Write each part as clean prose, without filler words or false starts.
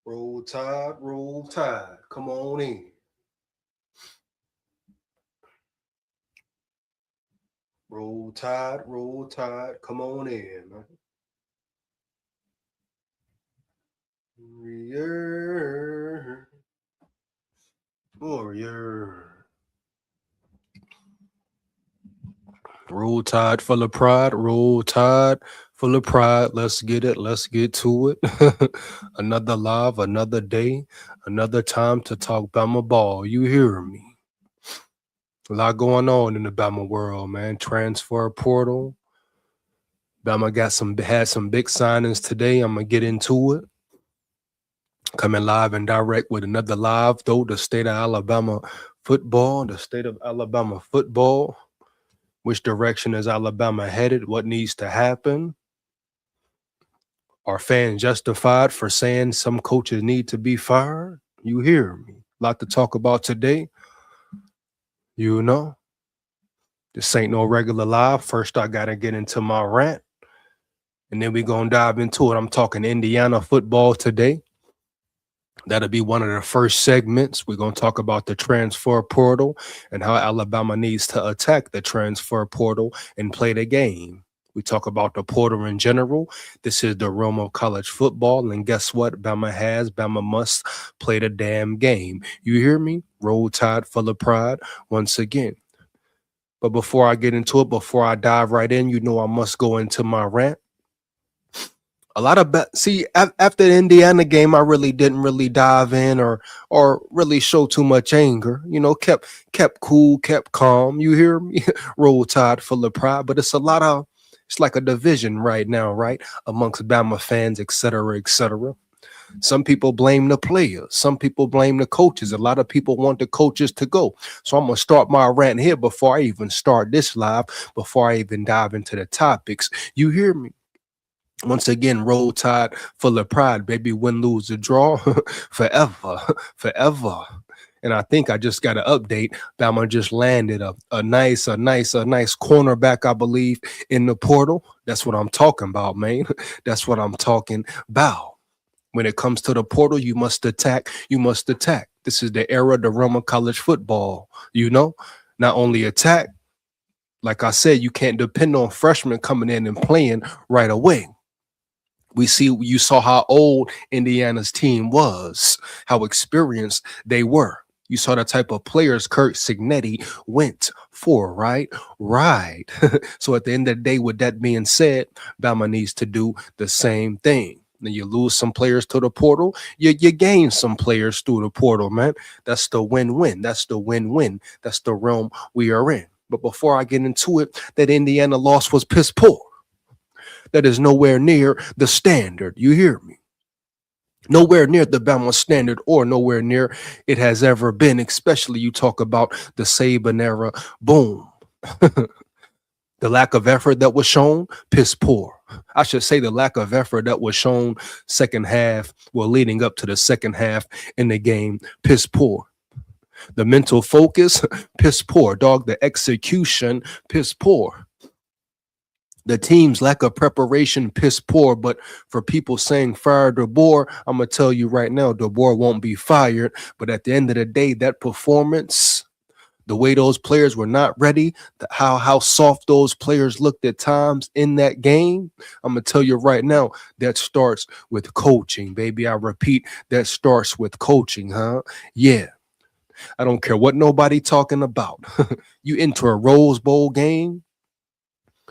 Roll tide. Come on in. Roll tide. Come on in, man. Yeah. Oh, yeah. Roll tide full of pride. Roll tide full of pride. Let's get it. Let's get to it. Another live, another day, another time to talk Bama ball. You hear me? A lot going on in the Bama world, man. Transfer portal. Bama had some big signings today. I'm gonna get into it. Coming live and direct with another live, though, the state of Alabama football, the state of Alabama football. Which direction is Alabama headed? What needs to happen? Are fans justified for saying some coaches need to be fired? You hear me? A lot to talk about today. You know, this ain't no regular live. First, I got to get into my rant, and then we going to dive into it. I'm talking Indiana football today. That'll be one of the first segments. We're going to talk about the transfer portal and how Alabama needs to attack the transfer portal and play the game. We talk about the portal in general. This is the realm of college football. And guess what? Bama must play the damn game. You hear me? Roll Tide full of pride once again. But before I get into it, before I dive right in, you know I must go into my rant. A lot of after the Indiana game, I really didn't really dive in or really show too much anger. You know, kept cool, kept calm. You hear me? Roll Tide full of pride. But it's like a division right now, right? Amongst Bama fans, et cetera, et cetera. Some people blame the players. Some people blame the coaches. A lot of people want the coaches to go. So I'm going to start my rant here before I even start this live, before I even dive into the topics. You hear me? Once again, Roll Tide full of pride, baby. Win, lose, or draw, forever, forever. And I think I just got an update. Bama just landed a nice cornerback, I believe, in the portal. That's what I'm talking about, man. That's what I'm talking about. When it comes to the portal, you must attack. You must attack. This is the era, the realm of college football. You know, not only attack. Like I said, you can't depend on freshmen coming in and playing right away. You saw how old Indiana's team was, how experienced they were. You saw the type of players Kurt Signetti went for, right? Right. So at the end of the day, with that being said, Bama needs to do the same thing. Then you lose some players to the portal, you gain some players through the portal, man. That's the win-win. That's the win-win. That's the realm we are in. But before I get into it, that Indiana loss was piss poor. That is nowhere near the standard. You hear me? Nowhere near the Bama standard or nowhere near it has ever been, especially you talk about the Saban era. Boom. The lack of effort that was shown, piss poor. I should say the lack of effort that was shown second half, leading up to the second half in the game, piss poor. The mental focus, piss poor. Dog, the execution, piss poor. The team's lack of preparation, piss poor. But for people saying fire DeBoer, I'm going to tell you right now, DeBoer won't be fired. But at the end of the day, that performance, the way those players were not ready, how soft those players looked at times in that game, I'm going to tell you right now, that starts with coaching, baby. I repeat, that starts with coaching, huh? Yeah. I don't care what nobody talking about. You enter a Rose Bowl game,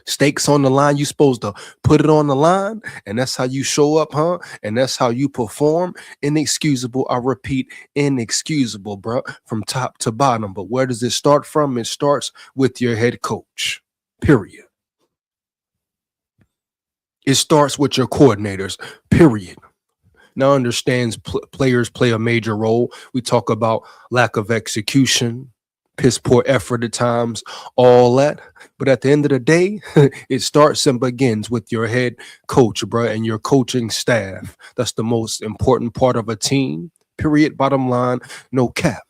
stakes on the line, you supposed to put it on the line, and that's how you show up, huh? And that's how you perform. Inexcusable, I repeat, inexcusable, bro, from top to bottom. But where does it start from? It starts with your head coach, period. It starts with your coordinators, period. Now understands players play a major role. We talk about lack of execution, piss poor effort at times, all that. But at the end of the day, it starts and begins with your head coach, bro, and your coaching staff. That's the most important part of a team, period, bottom line, no cap.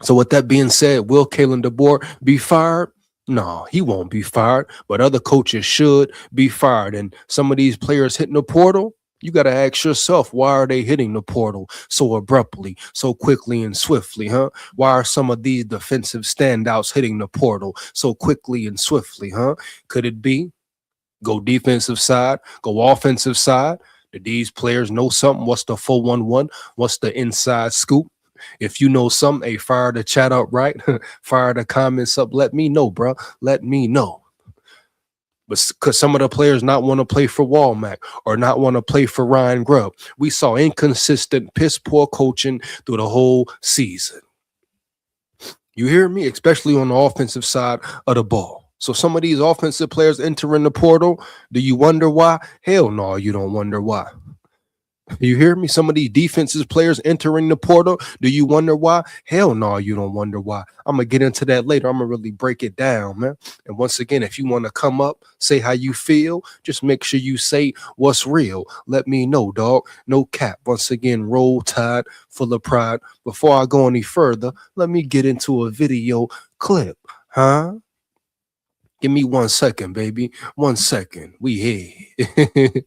So with that being said, will Kalen DeBoer be fired? No, he won't be fired, but other coaches should be fired. And some of these players hitting the portal, You got to ask yourself, why are they hitting the portal so abruptly, so quickly and swiftly, huh? Why are some of these defensive standouts hitting the portal so quickly and swiftly, huh? Could it be go defensive side, go offensive side? Do these players know something? What's the 411? What's the inside scoop? If you know something, hey, fire the chat up, right? Fire the comments up. Let me know, bro. Let me know. But because some of the players not want to play for Walmack or not want to play for Ryan Grubb. We saw inconsistent, piss poor coaching through the whole season. You hear me? Especially on the offensive side of the ball. So some of these offensive players entering the portal, do you wonder why? Hell no, you don't wonder why. You hear me? Some of these defensive players entering the portal. Do you wonder why? Hell no, you don't wonder why. I'm going to get into that later. I'm going to really break it down, man. And once again, if you want to come up, say how you feel, just make sure you say what's real. Let me know, dog. No cap. Once again, roll tide, full of pride. Before I go any further, let me get into a video clip, huh? Give me 1 second, baby. 1 second. We here.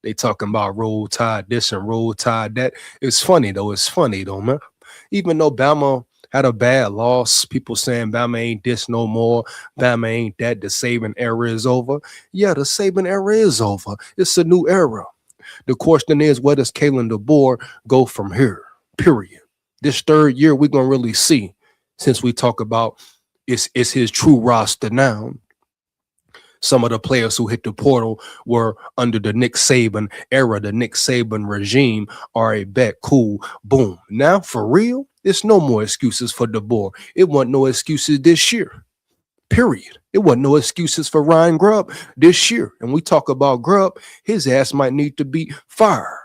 They talking about roll tide this and roll tide that. It's funny though. It's funny though, man. Even though Bama had a bad loss, people saying Bama ain't this no more. Bama ain't that. The Saban era is over. Yeah, the Saban era is over. It's a new era. The question is, where does Kalen DeBoer go from here? Period. This third year, we're gonna really see, since we talk about it's his true roster now. Some of the players who hit the portal were under the Nick Saban era, the Nick Saban regime. All right, bet, cool, boom. Now, for real, it's no more excuses for DeBoer. It wasn't no excuses this year, period. It wasn't no excuses for Ryan Grubb this year. And we talk about Grubb, his ass might need to be fired.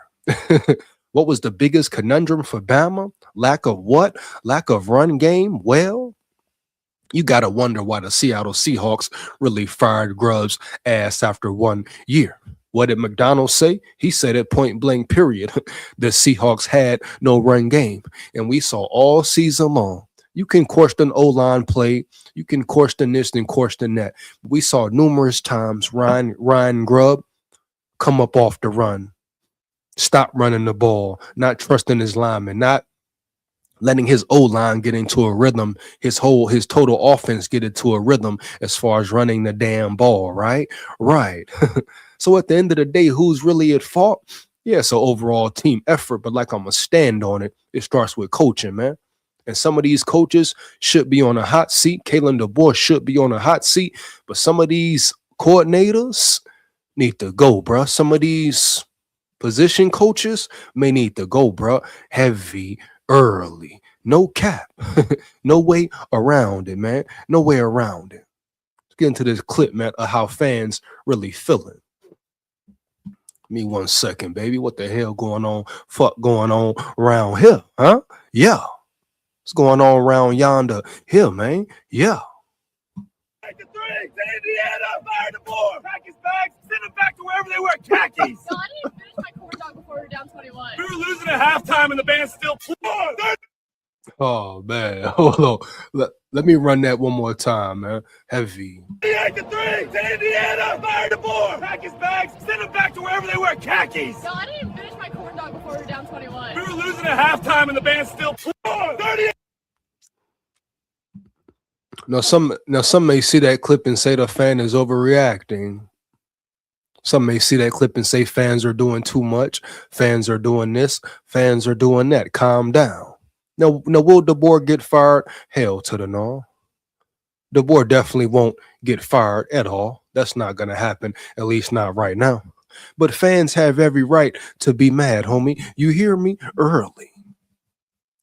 What was the biggest conundrum for Bama? Lack of what? Lack of run game? Well, you got to wonder why the Seattle Seahawks really fired Grubb's ass after 1 year. What did McDonald say? He said it point blank, period. The Seahawks had no run game. And we saw all season long. You can question O-line play. You can question this and question that. We saw numerous times Ryan Grubb come up off the run, stop running the ball, not trusting his linemen, not letting his O-line get into a rhythm, his total offense get into a rhythm as far as running the damn ball, right? Right. So at the end of the day, who's really at fault? Yeah, it's an overall team effort, but like I'm going to stand on it, it starts with coaching, man. And some of these coaches should be on a hot seat. Kalen DeBoer should be on a hot seat, but some of these coordinators need to go, bro. Some of these position coaches may need to go, bro. Heavy, early. No cap. No way around it, man. No way around it. Let's get into this clip, man, of how fans really feeling. Me 1 second, baby. What the hell going on? Fuck going on around here, huh? Yeah. What's going on around yonder here, man? Yeah. Take the three to Indiana, fire the board, pack his bags, send them back to wherever they wear khakis. No, I didn't finish my corn dog before we were down 21. We were losing at halftime and the band still played. Oh, man. Hold on. Let me run that one more time, man. Heavy. Take the three to Indiana, fire the board, pack his bags, send them back to wherever they wear khakis. No, I didn't finish my corn dog before we were down 21. We were losing at halftime and the band still played. 30. Now some may see that clip and say the fan is overreacting. Some may see that clip and say fans are doing too much. Fans are doing this. Fans are doing that. Calm down. Now will DeBoer get fired? Hell to the no. DeBoer definitely won't get fired at all. That's not going to happen, at least not right now. But fans have every right to be mad, homie. You hear me? Early.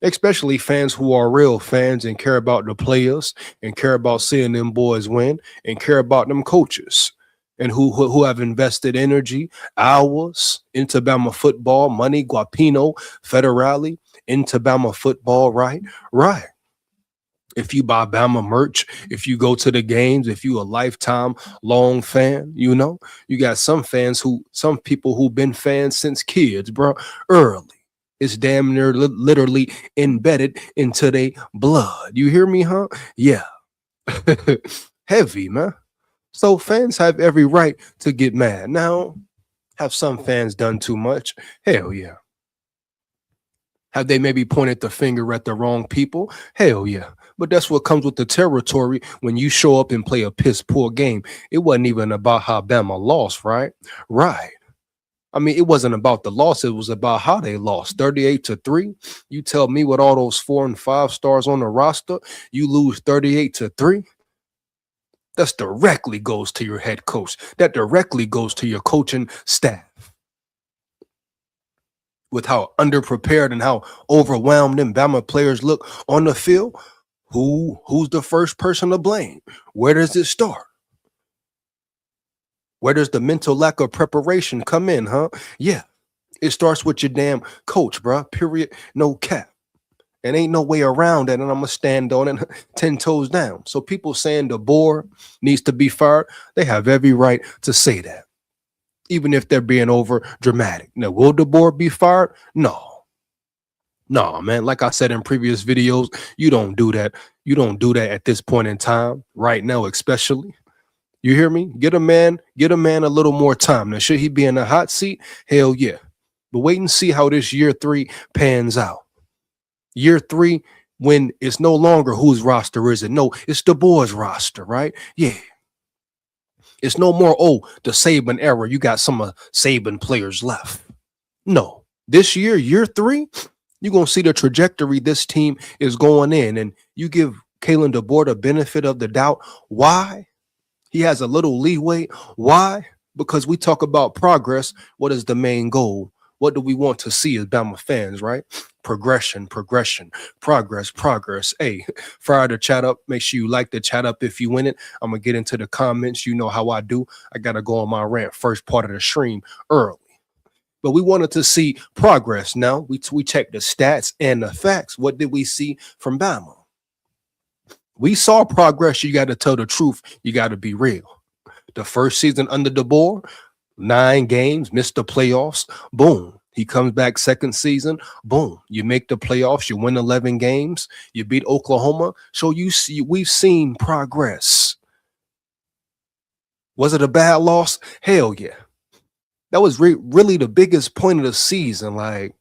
Especially fans who are real fans and care about the players and care about seeing them boys win and care about them coaches and who have invested energy, hours into Bama football, money, Guapino, Federale, into Bama football, right? Right. If you buy Bama merch, if you go to the games, if you a lifetime long fan, you know, you got some people who've been fans since kids, bro, early. It's damn near literally embedded into their blood. You hear me, huh? Yeah. Heavy, man. So fans have every right to get mad. Now, Have some fans done too much? Hell yeah. Have they maybe pointed the finger at the wrong people? Hell yeah. But that's what comes with the territory when you show up and play a piss poor game. It wasn't even about how Bama lost, right? Right. I mean, it wasn't about the loss. It was about how they lost 38-3. You tell me with all those 4 and 5 stars on the roster, you lose 38-3. That's directly goes to your head coach. That directly goes to your coaching staff. With how underprepared and how overwhelmed them Bama players look on the field, who's the first person to blame? Where does it start? Where does the mental lack of preparation come in, huh? Yeah, it starts with your damn coach, bro. Period. No cap. And ain't no way around that. And I'm going to stand on it 10 toes down. So people saying DeBoer needs to be fired, they have every right to say that, even if they're being over dramatic. Now, will DeBoer be fired? No. No, man. Like I said in previous videos, you don't do that. You don't do that at this point in time, right now, especially. You hear me? Get a man a little more time. Now, should he be in the hot seat? Hell yeah. But wait and see how this year 3 pans out. Year 3, when it's no longer whose roster is it? No, it's DeBoer's roster, right? Yeah. It's no more, the Saban era. You got some Saban players left. No. This year, year 3, you're going to see the trajectory this team is going in. And you give Kalen DeBoer the benefit of the doubt. Why? He has a little leeway. Why? Because we talk about progress. What is the main goal? What do we want to see as Bama fans, right? Progression, progress. Hey, fire the chat up. Make sure you like the chat up if you win it. I'm going to get into the comments. You know how I do. I got to go on my rant first part of the stream early. But we wanted to see progress. Now, we checked the stats and the facts. What did we see from Bama? We saw progress. You got to tell the truth. You got to be real. The first season under DeBoer, 9 games, missed the playoffs. Boom. He comes back second season. Boom. You make the playoffs. You win 11 games. You beat Oklahoma. So we've seen progress. Was it a bad loss? Hell yeah. That was really the biggest point of the season. Like,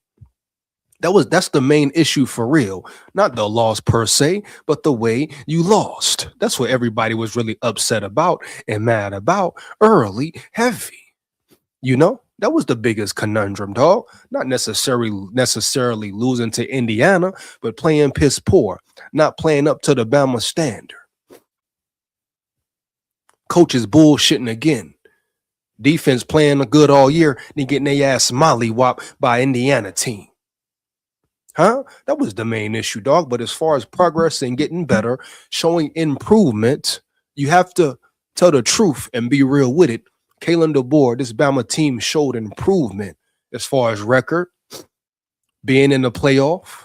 that's the main issue for real. Not the loss per se, but the way you lost. That's what everybody was really upset about and mad about early, heavy. You know, that was the biggest conundrum, dog. Not necessarily losing to Indiana, but playing piss poor, not playing up to the Bama standard. Coaches bullshitting again. Defense playing good all year, then getting their ass mollywopped by Indiana team. Huh? That was the main issue, dog. But as far as progress and getting better, showing improvement, you have to tell the truth and be real with it. Kalen DeBoer, this Bama team showed improvement as far as record, being in the playoff,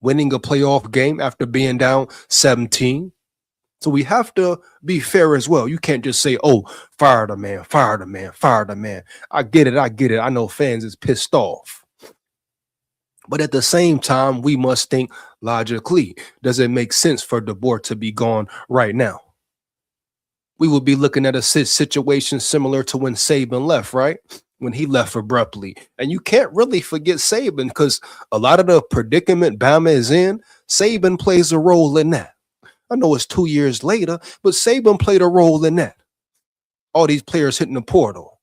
winning a playoff game after being down 17. So we have to be fair as well. You can't just say, fire the man. I get it. I know fans is pissed off. But at the same time, we must think logically. Does it make sense for DeBoer to be gone right now? We would be looking at a situation similar to when Saban left, right? When he left abruptly. And you can't really forget Saban because a lot of the predicament Bama is in, Saban plays a role in that. I know it's 2 years later, but Saban played a role in that. All these players hitting the portal,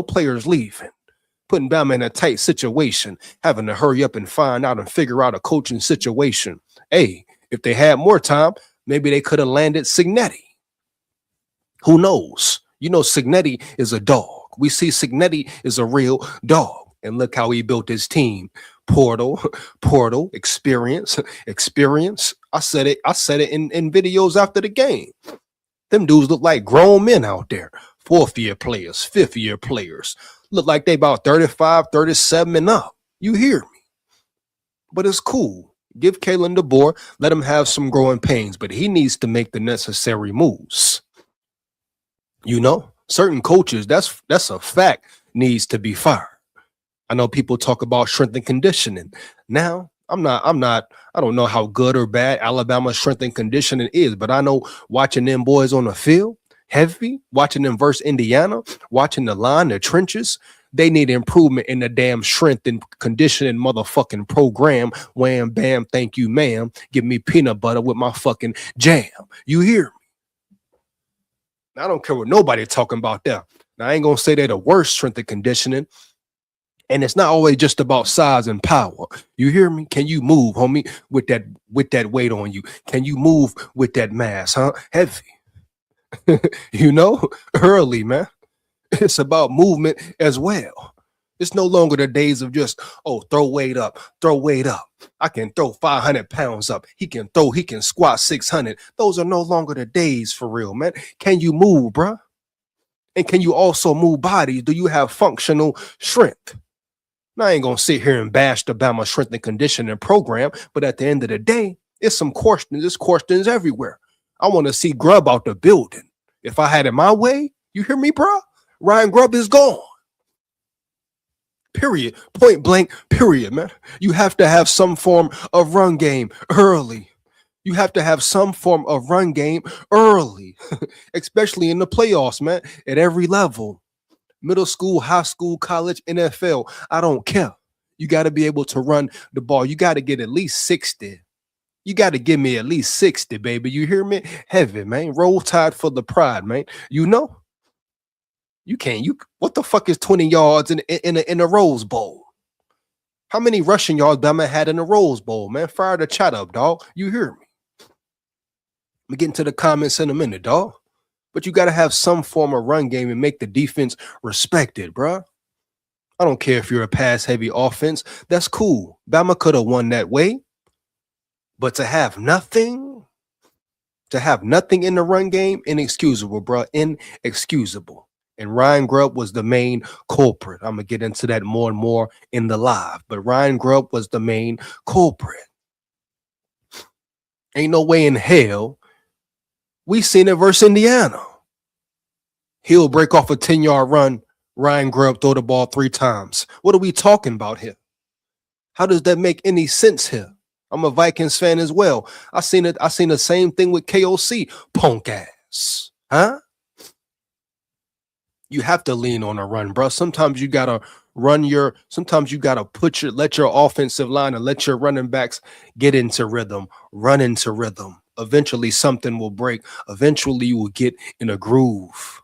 players leaving, putting Bama in a tight situation, having to hurry up and find out and figure out a coaching situation. Hey, if they had more time, maybe they could have landed Cignetti. Who knows? Cignetti is a dog. We see Cignetti is a real dog. And look how he built his team. Portal, experience. I said it in videos after the game. Them dudes look like grown men out there. 4th-year players, 5th-year players. Look like they about 35, 37 and up. You hear me? But it's cool. Give Kalen DeBoer, let him have some growing pains, but he needs to make the necessary moves. Certain coaches, that's a fact, needs to be fired. I know people talk about strength and conditioning. Now, I don't know how good or bad Alabama's strength and conditioning is, but I know watching them boys on the field, heavy, watching them versus Indiana, watching the line, the trenches, They need improvement in the damn strength and conditioning motherfucking program. Wham, bam, thank you, ma'am. Give me peanut butter with my fucking jam. You hear me? I don't care what nobody talking about there. Now, I ain't gonna say they're the worst strength and conditioning. And it's not always just about size and power. You hear me? Can you move, homie, with that weight on you? Can you move with that mass, huh? Heavy. You know, early, man. It's about movement as well. It's no longer the days of just, oh, throw weight up, throw weight up. I can throw 500 pounds up. He can squat 600. Those are no longer the days for real, man. Can you move, bruh? And can you also move bodies? Do you have functional strength? Now, I ain't gonna sit here and bash the Bama strength and conditioning program, but at the end of the day, it's some questions. There's questions everywhere. I want to see Grubb out the building. If I had it my way, you hear me, bro? Ryan Grubb is gone. Period. Point blank, period, man. You have to have some form of run game early. You have to have some form of run game early, especially in the playoffs, man, at every level. Middle school, high school, college, NFL, I don't care. You got to be able to run the ball. You got to get at least 60. You got to give me at least 60, baby. You hear me? Heavy, man. Roll Tide for the pride, man. You know? You can't. What the fuck is 20 yards in a Rose Bowl? How many rushing yards Bama had in the Rose Bowl, man? Fire the chat up, dog. You hear me? I'm getting to the comments in a minute, dog. But you got to have some form of run game and make the defense respected, bruh. I don't care if you're a pass-heavy offense. That's cool. Bama could have won that way. But to have nothing in the run game, inexcusable, bruh. Inexcusable. And Ryan Grubb was the main culprit. I'm going to get into that more and more in the live. But Ryan Grubb was the main culprit. Ain't no way in hell. We seen it versus Indiana. He'll break off a 10-yard run. Ryan Grubb throw the ball 3 times. What are we talking about here? How does that make any sense here? I'm a Vikings fan as well. I seen the same thing with KOC. Punk ass. Huh? You have to lean on a run, bro. Sometimes you gotta let your offensive line and let your running backs get into rhythm, run into rhythm. Eventually something will break. Eventually you will get in a groove.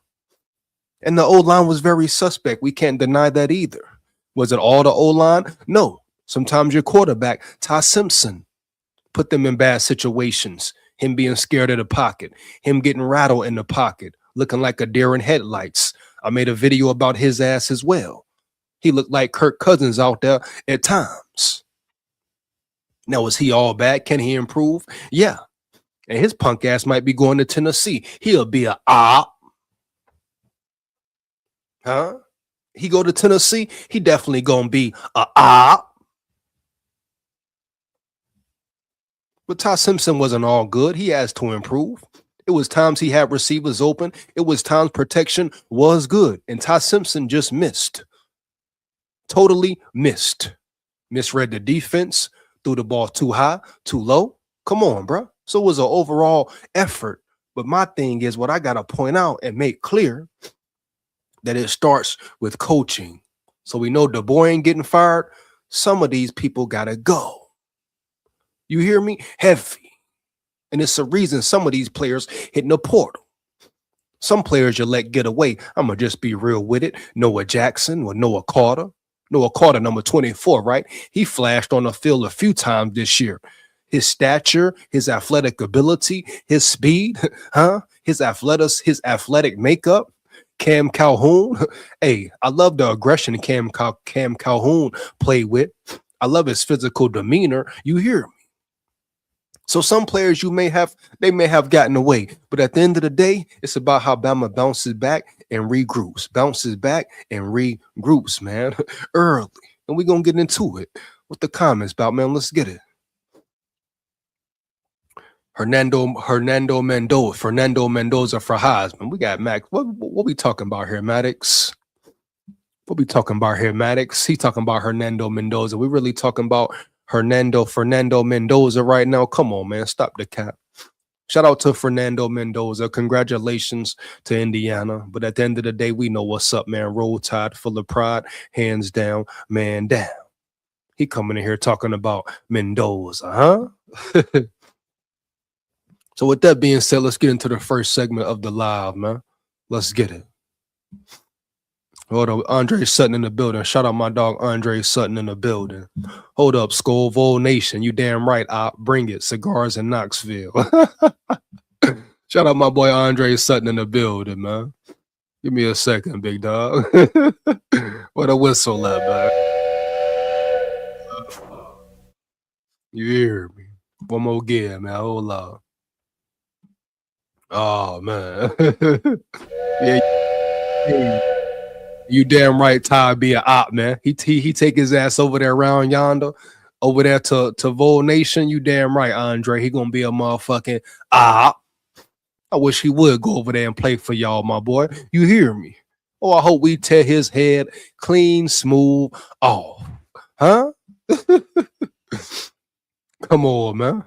And the O-line was very suspect. We can't deny that either. Was it all the O-line? No. Sometimes your quarterback, Ty Simpson, put them in bad situations. Him being scared of the pocket. Him getting rattled in the pocket. Looking like a deer in headlights. I made a video about his ass as well. He looked like Kirk Cousins out there at times. Now, is he all bad? Can he improve? Yeah. And his punk ass might be going to Tennessee. He'll be a op. Huh? He go to Tennessee, he definitely gonna be a op. But Ty Simpson wasn't all good. He has to improve. It was times he had receivers open. It was times protection was good. And Ty Simpson just missed. Totally missed. Misread the defense, threw the ball too high, too low. Come on, bro. So it was an overall effort. But my thing is what I got to point out and make clear that it starts with coaching. So we know DeBoer ain't getting fired. Some of these people got to go. You hear me? Heavy. And it's a reason some of these players hitting the portal. Some players you let get away. I'm going to just be real with it. Noah Jackson or Noah Carter. Noah Carter, number 24, right? He flashed on the field a few times this year. His stature, his athletic ability, his speed, his athletic makeup. Cam Calhoun. Hey, I love the aggression Cam Calhoun played with. I love his physical demeanor. You hear me? So some players may have gotten away, but at the end of the day, it's about how Bama bounces back and regroups, man, early. And we're going to get into it with the comments about, man, let's get it. Fernando Mendoza for Heisman. We got Max. What we talking about here, Maddox? What we talking about here, Maddox? He talking about Hernando Mendoza. We really talking about Fernando Mendoza right now. Come on, man. Stop the cap. Shout out to Fernando Mendoza. Congratulations to Indiana. But at the end of the day, we know what's up, man. Roll Tide, full of pride, hands down, man down. He coming in here talking about Mendoza, huh? So with that being said, let's get into the first segment of the live, man. Let's get it. Hold up, Andre Sutton in the building. Shout out my dog Andre Sutton in the building. Hold up, SKOL Vol Nation. You damn right. Bring it. Cigars in Knoxville. Shout out my boy Andre Sutton in the building, man. Give me a second, big dog. What a whistle at, man. You hear me? One more gear, man. Hold up. Oh man. Yeah. You damn right, Ty be a op, man. He take his ass over there around yonder, over there to Vol Nation. You damn right, Andre. He gonna be a motherfucking op. I wish he would go over there and play for y'all, my boy. You hear me? Oh, I hope we tear his head clean, smooth off. Huh? Come on, man.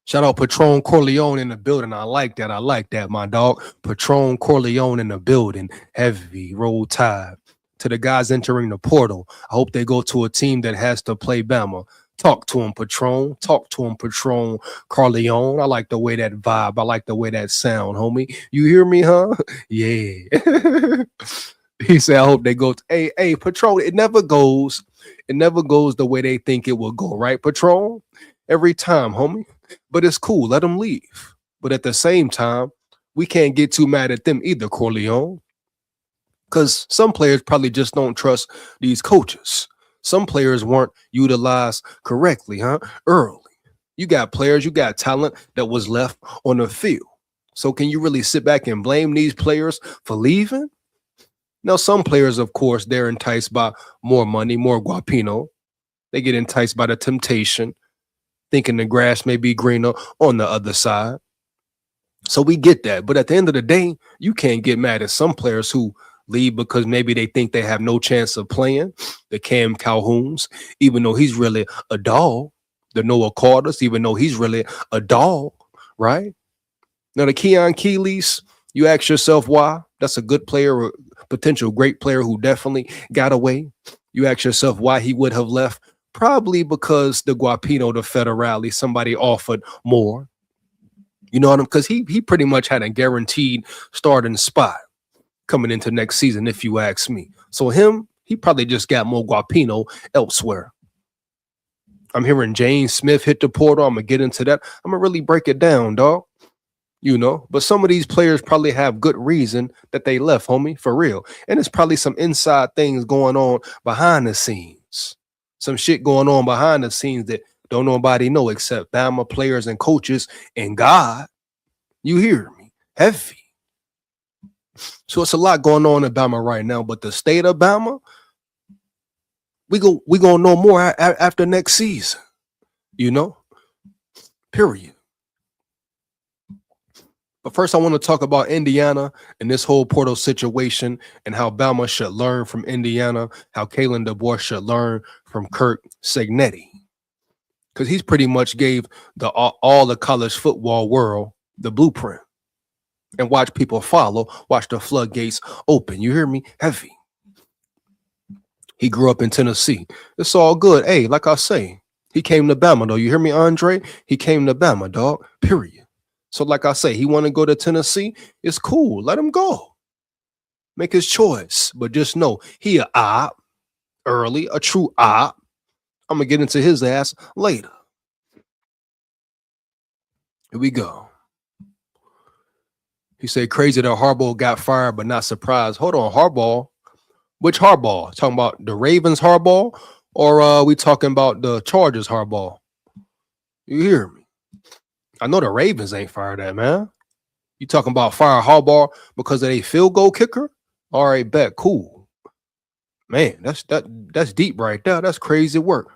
Shout out Patron Corleone in the building. I like that, my dog. Patron Corleone in the building. Heavy Roll Tide. To the guys entering the portal, I hope they go to a team that has to play Bama. Talk to him, Patron. Talk to him, Patron Corleone. I like the way that vibe. I like the way that sound, homie. You hear me, huh? Yeah. He said, I hope they go. Hey, Patron, it never goes the way they think it will go, right, Patron? Every time, homie. But it's cool. Let them leave. But at the same time, we can't get too mad at them either, Corleone. Because some players probably just don't trust these coaches. Some players weren't utilized correctly, huh? Early. You got players, you got talent that was left on the field. So can you really sit back and blame these players for leaving? Now, some players, of course, they're enticed by more money, more guapino. They get enticed by the temptation, thinking the grass may be greener on the other side. So we get that. But at the end of the day, you can't get mad at some players who leave because maybe they think they have no chance of playing. The Cam Calhouns, even though he's really a dog. The Noah Carters, even though he's really a dog, right? Now, the Keon Keeleys, you ask yourself why. That's a good player, or potential great player who definitely got away. You ask yourself why he would have left. Probably because the Guapino, the Federale, somebody offered more. You know what I'm? Because he pretty much had a guaranteed starting spot coming into next season, if you ask me. So he probably just got more Guapino elsewhere. I'm hearing James Smith hit the portal. I'm gonna get into that. I'm gonna really break it down, dog. You know, but some of these players probably have good reason that they left, homie, for real. And it's probably some inside things going on behind the scenes. Some shit going on behind the scenes that don't nobody know except Bama players and coaches and God. You hear me? Heavy. So it's a lot going on in Bama right now, but the state of Bama, we gonna know more after next season. You know? Period. But first, I want to talk about Indiana and this whole portal situation and how Bama should learn from Indiana, how Kalen DeBoer should learn from Kirk Cignetti. Because he's pretty much gave all the college football world the blueprint. And watch people follow, watch the floodgates open. You hear me? Heavy. He grew up in Tennessee. It's all good. Hey, like I say, he came to Bama, though. You hear me, Andre? He came to Bama, dog. Period. So like I say, he want to go to Tennessee. It's cool. Let him go. Make his choice. But just know, he a op early, a true op. I'm going to get into his ass later. Here we go. He said, crazy that Harbaugh got fired, but not surprised. Hold on, Harbaugh? Which Harbaugh? Talking about the Ravens Harbaugh? Or are we talking about the Chargers Harbaugh? You hear me? I know the Ravens ain't fired that, man. You talking about fire Harbaugh because of a field goal kicker? All right, bet, cool. Man, that's deep right there. That's crazy work.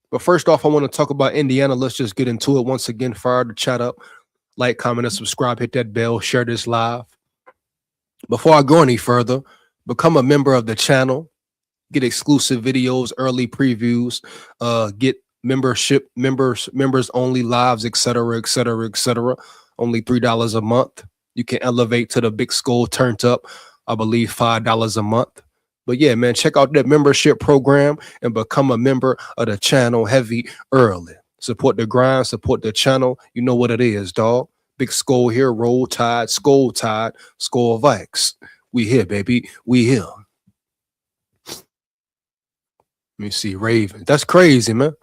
But first off, I want to talk about Indiana. Let's just get into it. Once again, fire the chat up. Like, comment, and subscribe. Hit that bell. Share this live. Before I go any further, become a member of the channel. Get exclusive videos, early previews. Get members only lives, etc., etc., etc. Only $3 a month. You can elevate to the big SKOL turned up, I believe $5 a month. But yeah, man, check out that membership program and become a member of the channel heavy early. Support the grind, support the channel. You know what it is, dog. Big SKOL here, roll tide, SKOL Vikes. We here, baby. We here. Let me see, Ravens. That's crazy, man.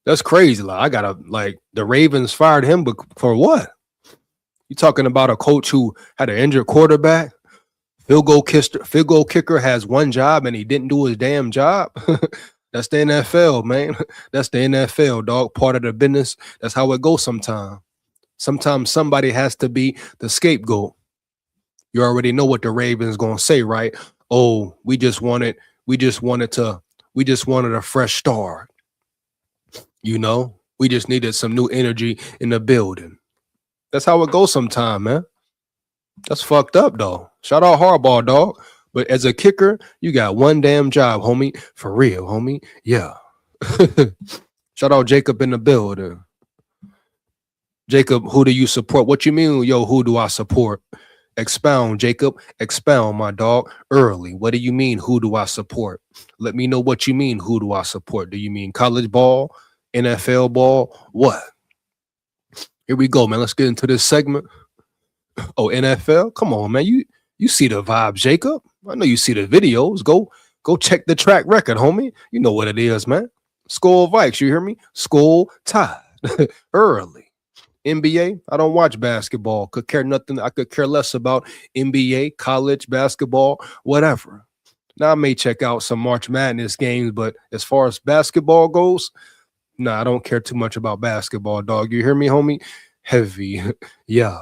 That's crazy. Like, I gotta like the Ravens fired him, but for what? You talking about a coach who had an injured quarterback? Field goal kicker has one job and he didn't do his damn job. That's the NFL, man. That's the NFL, dog. Part of the business. That's how it goes sometimes. Sometimes somebody has to be the scapegoat. You already know what the Ravens gonna say, right? Oh, we just wanted a fresh start. You know, we just needed some new energy in the building. That's how it goes sometimes, man. That's fucked up, though. Shout out Harbaugh, dog. But as a kicker, you got one damn job, homie. For real, homie. Yeah. Shout out Jacob in the building. Jacob, who do you support? What you mean, yo, who do I support? Expound, Jacob. Expound, my dog. Early. What do you mean, who do I support? Let me know what you mean, who do I support? Do you mean college ball, NFL ball? What? Here we go, man. Let's get into this segment. Oh, NFL? Come on, man. You see the vibe, Jacob. I know you see the videos. Go check the track record, homie. You know what it is, man. SKOL Vikes, you hear me? SKOL Tide. Early. NBA, I don't watch basketball. Could care nothing. I could care less about NBA, college basketball, whatever. Now I may check out some March Madness games, but as far as basketball goes, nah, I don't care too much about basketball, dog. You hear me, homie? Heavy. Yeah.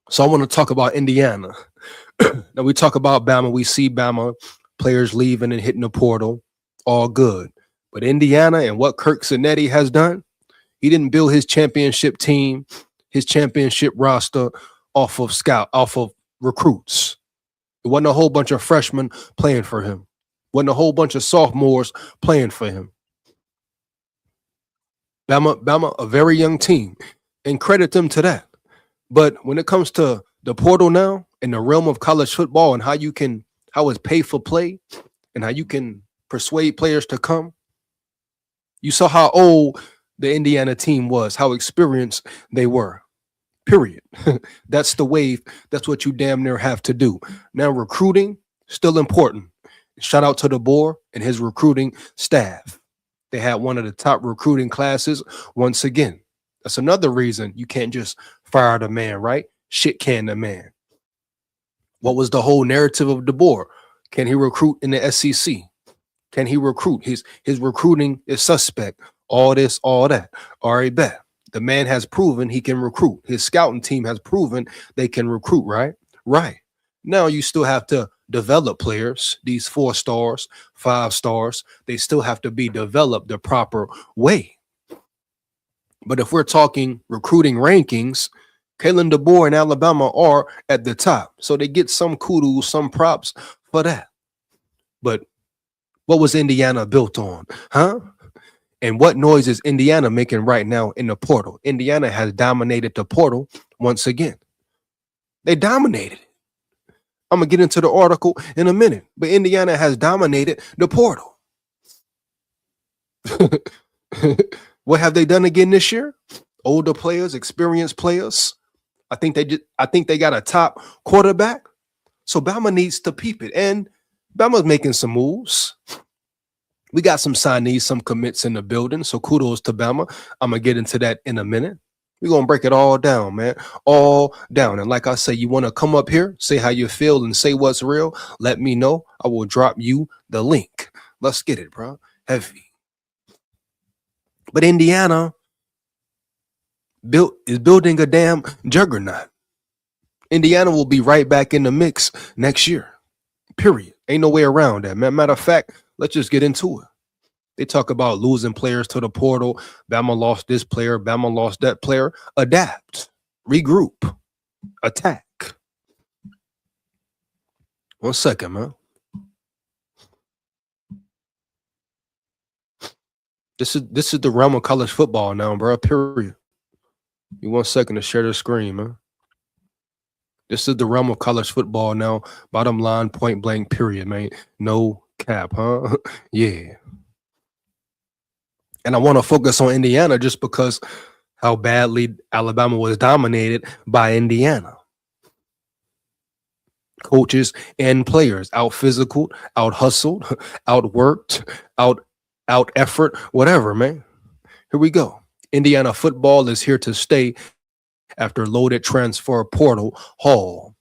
So I want to talk about Indiana. Now we talk about Bama. We see Bama players leaving and hitting the portal. All good. But Indiana and what Kirk Cinetti has done, he didn't build his championship team, his championship roster off of recruits. It wasn't a whole bunch of freshmen playing for him. It wasn't a whole bunch of sophomores playing for him. Bama, a very young team, and credit them to that. But when it comes to the portal now in the realm of college football and how it's pay for play and how you can persuade players to come, you saw how old the Indiana team was, how experienced they were. Period. That's the wave. That's what you damn near have to do. Now, recruiting, still important. Shout out to DeBoer and his recruiting staff. They had one of the top recruiting classes once again. That's another reason you can't just fire the man, right? Shit can the man. What was the whole narrative of DeBoer? Can he recruit in the SEC? Can he recruit? His recruiting is suspect. All this, all that. All right, bet. The man has proven he can recruit. His scouting team has proven they can recruit, right? Right. Now you still have to develop players, these 4 stars, 5 stars. They still have to be developed the proper way. But if we're talking recruiting rankings, Kalen DeBoer and Alabama are at the top. So they get some kudos, some props for that. But what was Indiana built on? Huh? And what noise is Indiana making right now in the portal? Indiana has dominated the portal once again. They dominated it. I'm going to get into the article in a minute. But Indiana has dominated the portal. What have they done again this year? Older players, experienced players. I think they got a top quarterback. So Bama needs to peep it. And Bama's making some moves. We got some signees, some commits in the building. So kudos to Bama. I'm going to get into that in a minute. We're going to break it all down, man. All down. And like I say, you want to come up here, say how you feel and say what's real. Let me know. I will drop you the link. Let's get it, bro. Heavy. But Indiana is building a damn juggernaut. Indiana will be right back in the mix next year. Period. Ain't no way around that, man. Matter of fact, let's just get into it. They talk about losing players to the portal. Bama lost this player. Bama lost that player. Adapt. Regroup. Attack. 1 second, man. This is the realm of college football now, bro. Period. You 1 second to share the screen, man. This is the realm of college football now. Bottom line, point blank, period, man. No cap, huh? Yeah. And I want to focus on Indiana just because how badly Alabama was dominated by Indiana. Coaches and players out physical, out hustled, outworked, out effort, whatever, man. Here we go. Indiana football is here to stay after loaded transfer portal haul.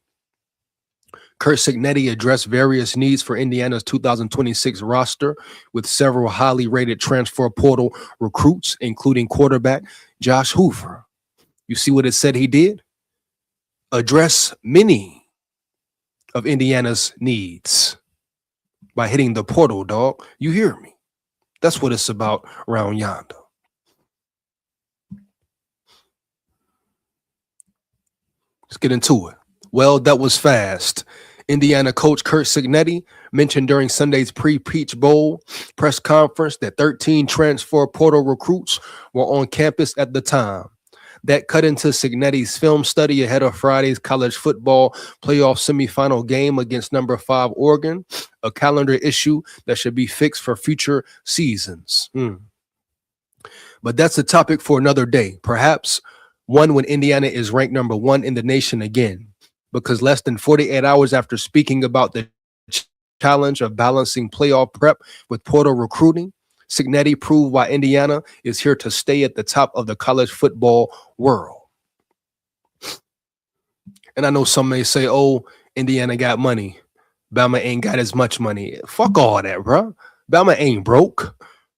Kurt Cignetti addressed various needs for Indiana's 2026 roster with several highly rated transfer portal recruits, including quarterback Josh Hoover. You see what it said he did? Address many of Indiana's needs by hitting the portal, dog. You hear me? That's what it's about around yonder. Let's get into it. Well, that was fast. Indiana coach Kurt Cignetti mentioned during Sunday's pre-Peach Bowl press conference that 13 transfer portal recruits were on campus at the time. That cut into Cignetti's film study ahead of Friday's college football playoff semifinal game against number 5 Oregon, a calendar issue that should be fixed for future seasons. But that's a topic for another day, perhaps one when Indiana is ranked number 1 in the nation again, because less than 48 hours after speaking about the challenge of balancing playoff prep with portal recruiting, Cignetti proved why Indiana is here to stay at the top of the college football world. And I know some may say, oh, Indiana got money. Bama ain't got as much money. Fuck all that, bro. Bama ain't broke.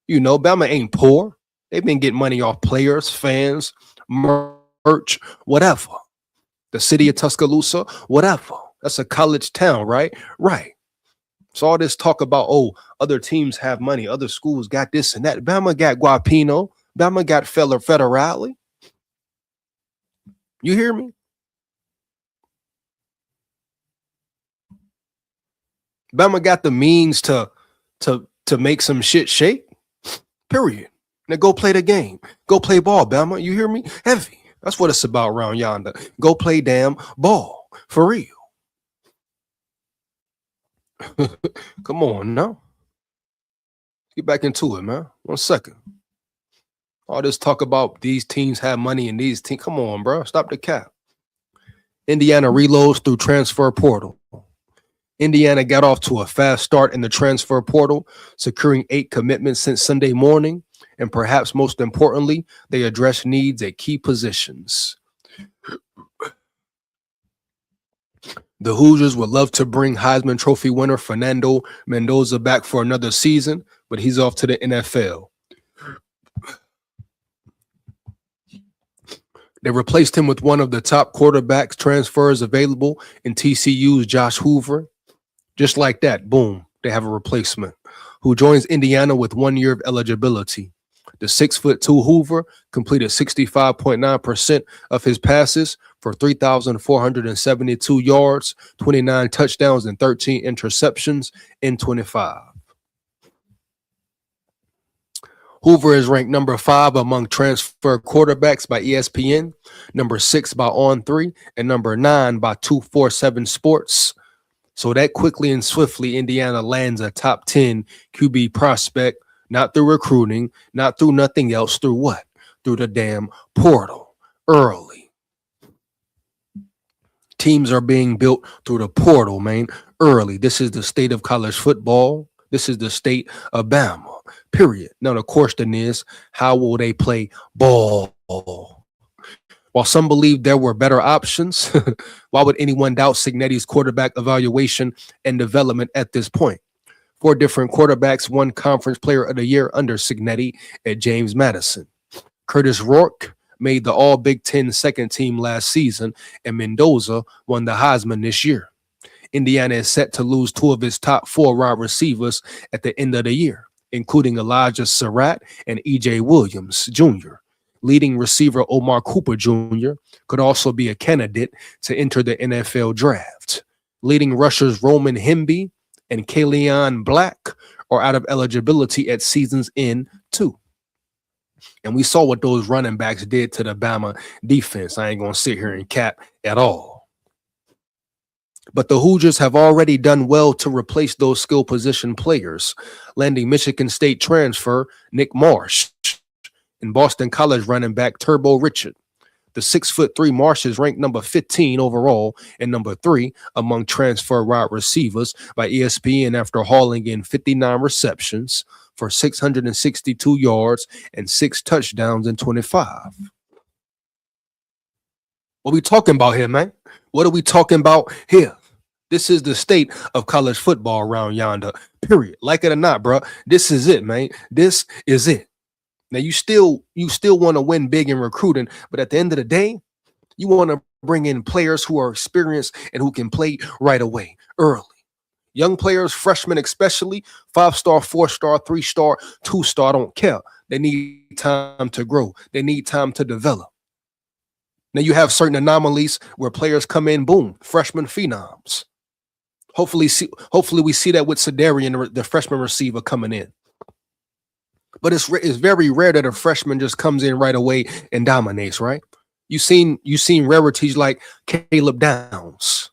You know, Bama ain't poor. They've been getting money off players, fans, merch, whatever. The city of Tuscaloosa, whatever. That's a college town, right? Right. So all this talk about, oh, other teams have money, other schools got this and that. Bama got Guapino. Bama got Federale. You hear me? Bama got the means to make some shit shake. Period. Now go play the game. Go play ball, Bama. You hear me? Heavy. That's what it's about around yonder. Go play damn ball. For real. Come on now. Get back into it, man. 1 second. All this talk about these teams have money and these teams. Come on, bro. Stop the cap. Indiana reloads through transfer portal. Indiana got off to a fast start in the transfer portal, securing 8 commitments since Sunday morning. And perhaps most importantly, they address needs at key positions. The Hoosiers would love to bring Heisman Trophy winner Fernando Mendoza back for another season, but he's off to the NFL. They replaced him with one of the top quarterbacks transfers available in TCU's Josh Hoover. Just like that, boom, they have a replacement who joins Indiana with 1 year of eligibility. The 6'2" Hoover completed 65.9% of his passes for 3,472 yards, 29 touchdowns, and 13 interceptions in 25. Hoover is ranked number 5 among transfer quarterbacks by ESPN, number 6 by On3, and number 9 by 247 Sports. So that quickly and swiftly, Indiana lands a top 10 QB prospect. Not through recruiting, not through nothing else. Through what? Through the damn portal early. Teams are being built through the portal, man, early. This is the state of college football. This is the state of Bama, period. Now, the question is, how will they play ball? While some believe there were better options, why would anyone doubt Cignetti's quarterback evaluation and development at this point? 4 different quarterbacks won Conference Player of the Year under Cignetti at James Madison. Curtis Rourke made the All-Big Ten second team last season, and Mendoza won the Heisman this year. Indiana is set to lose 2 of its top 4 wide receivers at the end of the year, including Elijah Surratt and E.J. Williams Jr. Leading receiver Omar Cooper Jr. could also be a candidate to enter the NFL draft. Leading rushers Roman Hemby and Kaleon Black are out of eligibility at season's end too. And we saw what those running backs did to the Bama defense. I ain't going to sit here and cap at all. But the Hoosiers have already done well to replace those skill position players, landing Michigan State transfer Nick Marsh and Boston College running back Turbo Richard. The 6'3" Marsh is ranked number 15 overall and number 3 among transfer wide receivers by ESPN after hauling in 59 receptions for 662 yards and 6 touchdowns in 25. What we talking about here, man? What are we talking about here? This is the state of college football around yonder, period. Like it or not, bro, this is it, man. This is it. Now, you still want to win big in recruiting, but at the end of the day, you want to bring in players who are experienced and who can play right away, early. Young players, freshmen especially, 5-star, 4-star, 3-star, 2-star, don't care. They need time to grow. They need time to develop. Now, you have certain anomalies where players come in, boom, freshman phenoms. Hopefully we see that with Sedarian, the freshman receiver, coming in. But it's very rare that a freshman just comes in right away and dominates, right? You seen rarities like Caleb Downs.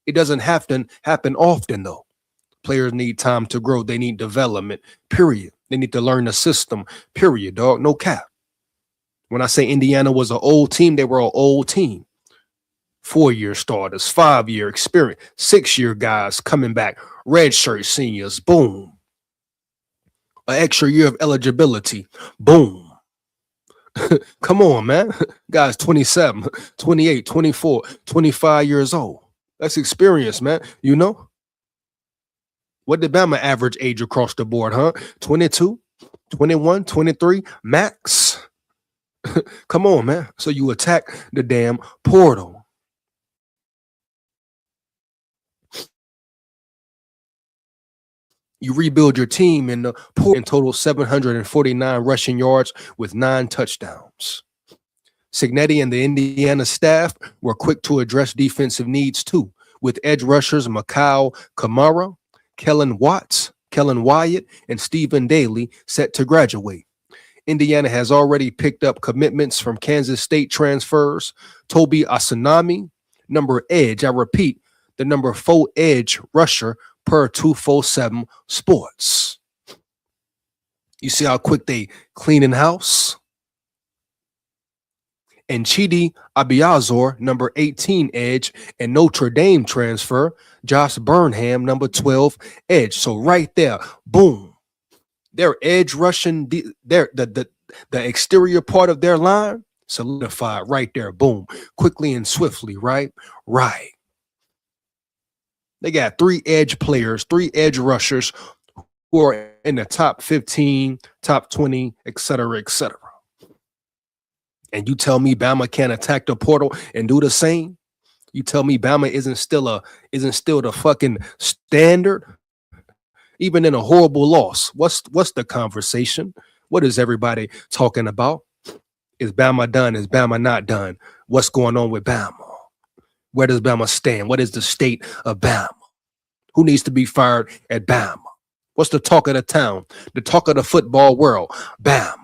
It doesn't happen often, though. Players need time to grow. They need development, period. They need to learn the system, period, dog. No cap. When I say Indiana was an old team, they were an old team. 4-year starters, 5-year experience, 6-year guys coming back, redshirt seniors, boom. An extra year of eligibility, boom. Come on, man. Guys 27, 28, 24, 25 years old. That's experience, man. You know? What did Bama average age across the board, huh? 22, 21, 23, max? Come on, man. So you attack the damn portal. You rebuild your team in the in total 749 rushing yards with 9 touchdowns. Signetti and the Indiana staff were quick to address defensive needs too, with edge rushers Mikal Kamara, Kellen Wyatt, and Stephen Daly set to graduate. Indiana has already picked up commitments from Kansas State transfers Toby Asanami, number edge, I repeat, the number 4 edge rusher per 247 Sports. You see how quick they cleaning house? And Chidi Abiazor, number 18 edge, and Notre Dame transfer, Josh Burnham, number 12 edge. So right there, boom. Their edge rushing, the exterior part of their line solidified right there, boom. Quickly and swiftly, right? Right. They got 3 edge players, 3 edge rushers who are in the top 15, top 20, et cetera, et cetera. And you tell me Bama can't attack the portal and do the same? You tell me Bama isn't still the fucking standard? Even in a horrible loss, what's the conversation? What is everybody talking about? Is Bama done? Is Bama not done? What's going on with Bama? Where does Bama stand? What is the state of Bama? Who needs to be fired at Bama? What's the talk of the town? The talk of the football world? Bama.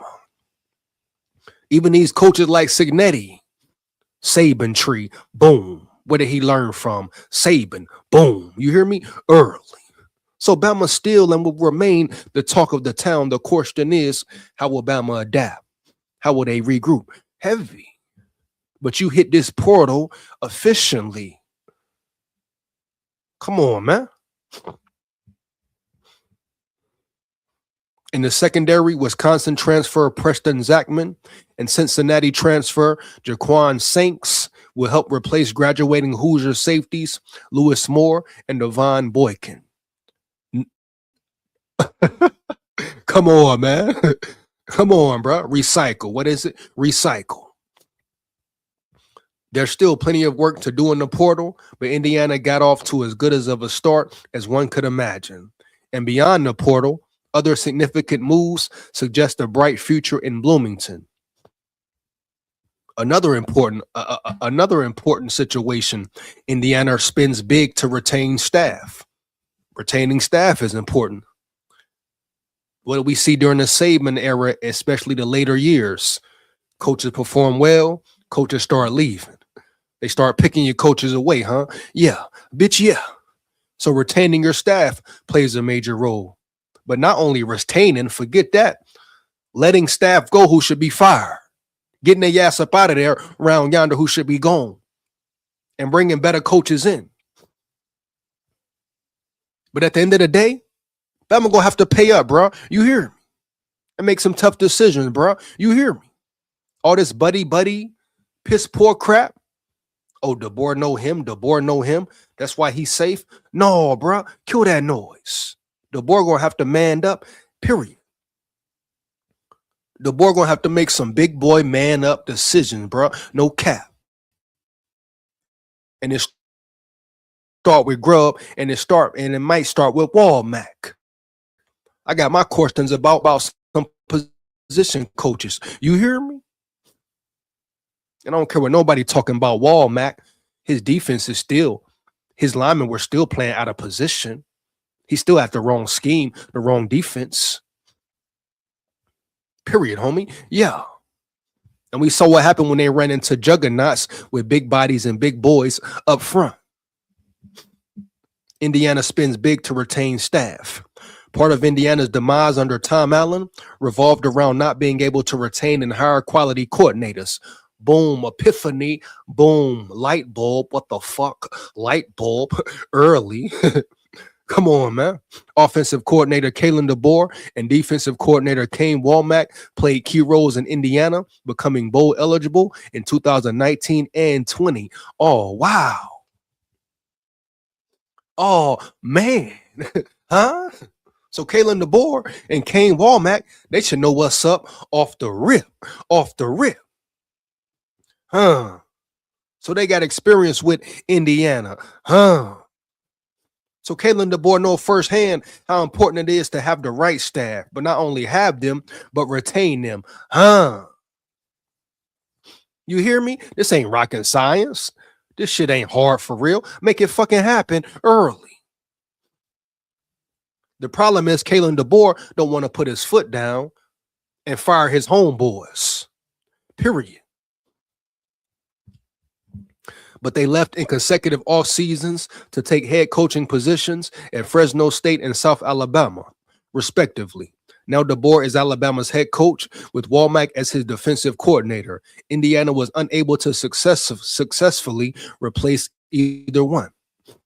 Even these coaches like Signetti, Saban tree, boom. Where did he learn from? Saban, boom. You hear me? Early. So Bama still and will remain the talk of the town. The question is, how will Bama adapt? How will they regroup? Heavy. But you hit this portal efficiently. Come on, man. In the secondary, Wisconsin transfer Preston Zachman and Cincinnati transfer Jaquan Sanks will help replace graduating Hoosier safeties Lewis Moore and Devon Boykin. Come on, man. Come on, bro. Recycle. What is it? Recycle. There's still plenty of work to do in the portal, but Indiana got off to as good as of a start as one could imagine. And beyond the portal, other significant moves suggest a bright future in Bloomington. Another important situation, Indiana spends big to retain staff. Retaining staff is important. What do we see during the Saban era, especially the later years? Coaches perform well, coaches start leaving. They start picking your coaches away, huh? Yeah, bitch, yeah. So retaining your staff plays a major role. But not only retaining, forget that, letting staff go who should be fired, getting their ass up out of there around yonder who should be gone, and bringing better coaches in. But at the end of the day, Bama gonna have to pay up, bro. You hear me? And make some tough decisions, bro. You hear me? All this buddy, piss poor crap. Oh, DeBoer know him. DeBoer know him. That's why he's safe. No, bro. Kill that noise. DeBoer gonna have to man up, period. DeBoer gonna have to make some big boy man up decisions, bro. No cap. And it start with Grubb, and it might start with Walmack. I got my questions about some position coaches. You hear me? And I don't care what nobody talking about Walmack. His defense is still, his linemen were still playing out of position. He still had the wrong scheme, the wrong defense. Period, homie. Yeah. And we saw what happened when they ran into juggernauts with big bodies and big boys up front. Indiana spends big to retain staff. Part of Indiana's demise under Tom Allen revolved around not being able to retain and hire quality coordinators. Boom, epiphany. Boom, light bulb. What the fuck? Light bulb early. Come on, man. Offensive coordinator Kalen DeBoer and defensive coordinator Kane Walmack played key roles in Indiana, becoming bowl eligible in 2019 and 20. Oh, wow. Oh, man. Huh? So Kalen DeBoer and Kane Walmack, they should know what's up off the rip. Off the rip. Huh? So they got experience with Indiana. Huh? So Kalen DeBoer knows firsthand how important it is to have the right staff, but not only have them, but retain them. Huh? You hear me? This ain't rocket science. This shit ain't hard for real. Make it fucking happen early. The problem is Kalen DeBoer don't want to put his foot down and fire his homeboys. Period. But they left in consecutive off seasons to take head coaching positions at Fresno State and South Alabama, respectively. Now DeBoer is Alabama's head coach with Walmack as his defensive coordinator. Indiana was unable to successfully replace either one.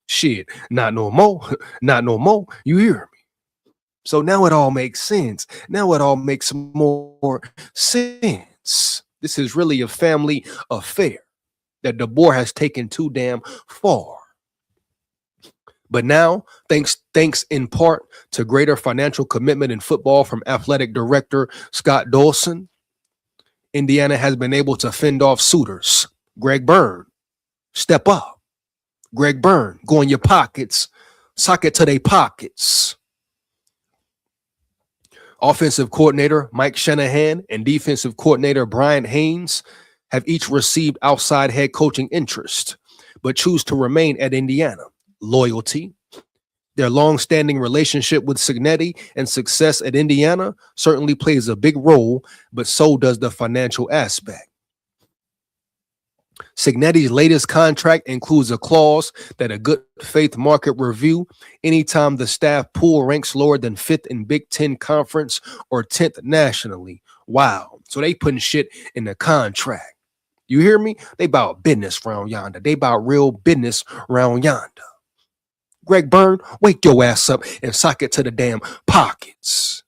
Shit, not no more. Not no more. You hear me? So now it all makes sense. Now it all makes more sense. This is really a family affair that DeBoer has taken too damn far. But now, thanks in part to greater financial commitment in football from athletic director Scott Dawson, Indiana has been able to fend off suitors. Greg Byrne, step up. Greg Byrne, go in your pockets, sock it to their pockets. Offensive coordinator Mike Shanahan and defensive coordinator Brian Haynes have each received outside head coaching interest, but choose to remain at Indiana. Loyalty. Their long-standing relationship with Cignetti and success at Indiana certainly plays a big role, but so does the financial aspect. Cignetti's latest contract includes a clause that a good faith market review anytime the staff pool ranks lower than 5th in Big Ten Conference or 10th nationally. Wow. So they putting shit in the contract. You hear me? They about business round yonder. They about real business round yonder. Greg Byrne, wake your ass up and sock it to the damn pockets.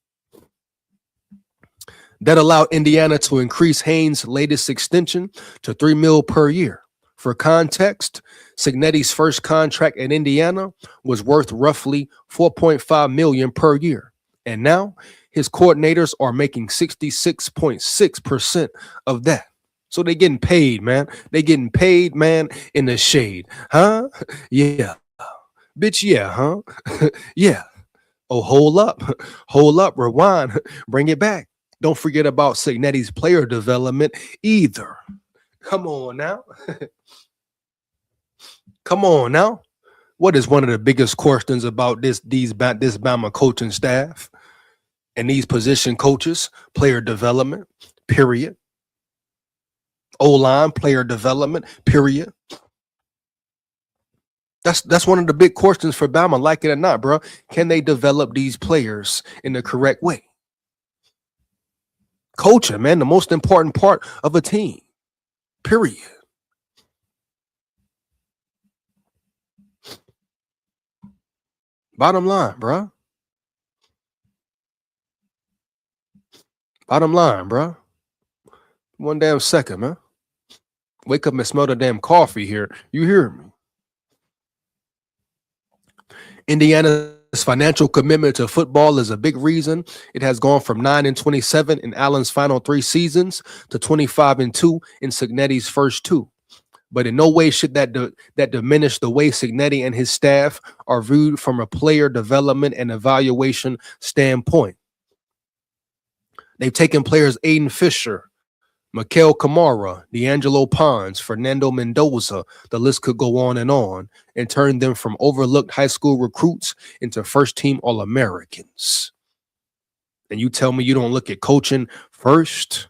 That allowed Indiana to increase Haynes' latest extension to $3 million per year. For context, Cignetti's first contract at Indiana was worth roughly $4.5 million per year. And now his coordinators are making 66.6% of that. So they're getting paid, man. They're getting paid, man, in the shade. Huh? Yeah. Bitch, yeah, huh? Yeah. Oh, hold up, rewind, bring it back. Don't forget about Cignetti's player development either. Come on now. Come on now. What is one of the biggest questions about this Bama coaching staff? And these position coaches, player development, period. O-line, player development, period. That's one of the big questions for Bama, like it or not, bro. Can they develop these players in the correct way? Coaching, man, the most important part of a team, period. Bottom line, bro. Bottom line, bro. One damn second, man. Wake up and smell the damn coffee here. You hear me? Indiana's financial commitment to football is a big reason it has gone from 9-27 in Allen's final 3 seasons to 25-2 in Cignetti's first 2. But in no way should that diminish the way Cignetti and his staff are viewed from a player development and evaluation standpoint. They've taken players Aiden Fisher, Mikael Kamara, D'Angelo Pons, Fernando Mendoza, the list could go on, and turned them from overlooked high school recruits into first-team All-Americans. And you tell me you don't look at coaching first?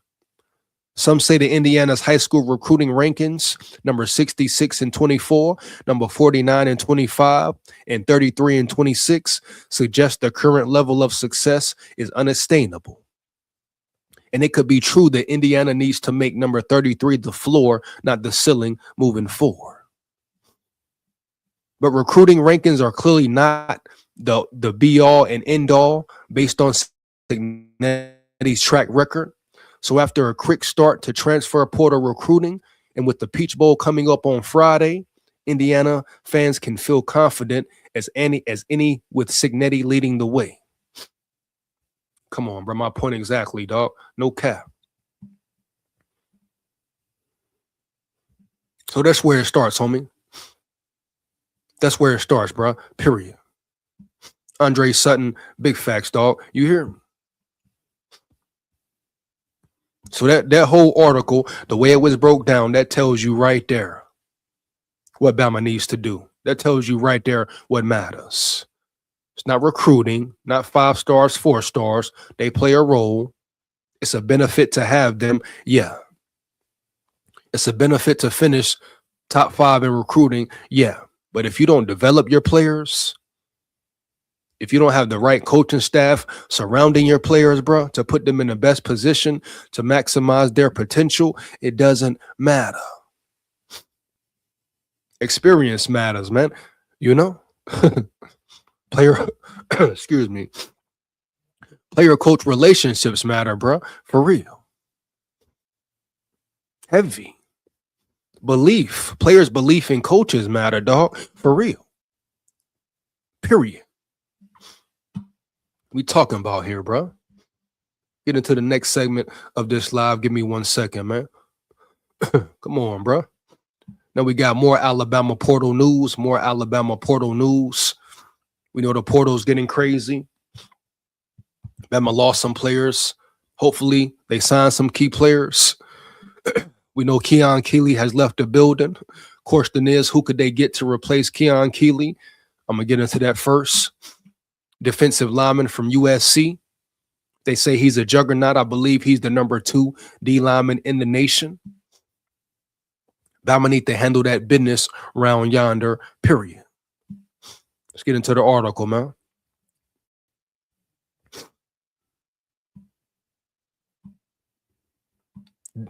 Some say the Indiana's high school recruiting rankings, number 66 and 24, number 49 and 25, and 33 and 26, suggest the current level of success is unattainable. And it could be true that Indiana needs to make number 33 the floor, not the ceiling, moving forward. But recruiting rankings are clearly not the be-all and end-all based on Cignetti's track record. So after a quick start to transfer portal recruiting, and with the Peach Bowl coming up on Friday, Indiana fans can feel confident as any with Cignetti leading the way. Come on, bro. My point exactly, dog. No cap. So that's where it starts, homie. That's where it starts, bro. Period. Andre Sutton, big facts, dog. You hear me? So that whole article, the way it was broke down, that tells you right there what Bama needs to do. That tells you right there what matters. It's not recruiting, not 5 stars, 4 stars. They play a role. It's a benefit to have them. Yeah. It's a benefit to finish top 5 in recruiting. Yeah. But if you don't develop your players, if you don't have the right coaching staff surrounding your players, bro, to put them in the best position to maximize their potential, it doesn't matter. Experience matters, man. You know? Player coach relationships matter, bro. For real. Heavy. Players' belief in coaches matter, dog. For real. Period. We talking about here, bro. Get into the next segment of this live. Give me 1 second, man. Come on, bro. Now we got more Alabama portal news. We know the portal's getting crazy. Bama lost some players. Hopefully, they signed some key players. We know Keon Keeley has left the building. Question is, who could they get to replace Keon Keeley? I'm going to get into that first. Defensive lineman from USC. They say he's a juggernaut. I believe he's the number 2 D lineman in the nation. Bama need to handle that business round yonder, period. Let's get into the article, man.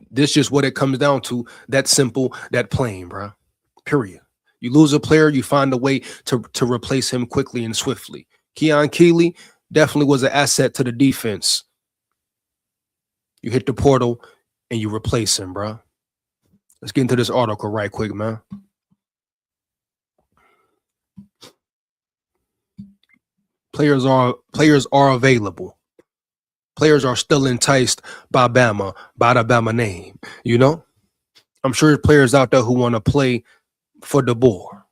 This is just what it comes down to. That simple, that plain, bro. Period. You lose a player, you find a way to replace him quickly and swiftly. Keon Keeley definitely was an asset to the defense. You hit the portal and you replace him, bro. Let's get into this article right quick, man. Players are available. Players are still enticed by Bama, by the Bama name. You know, I'm sure there's players out there who want to play for the Boar.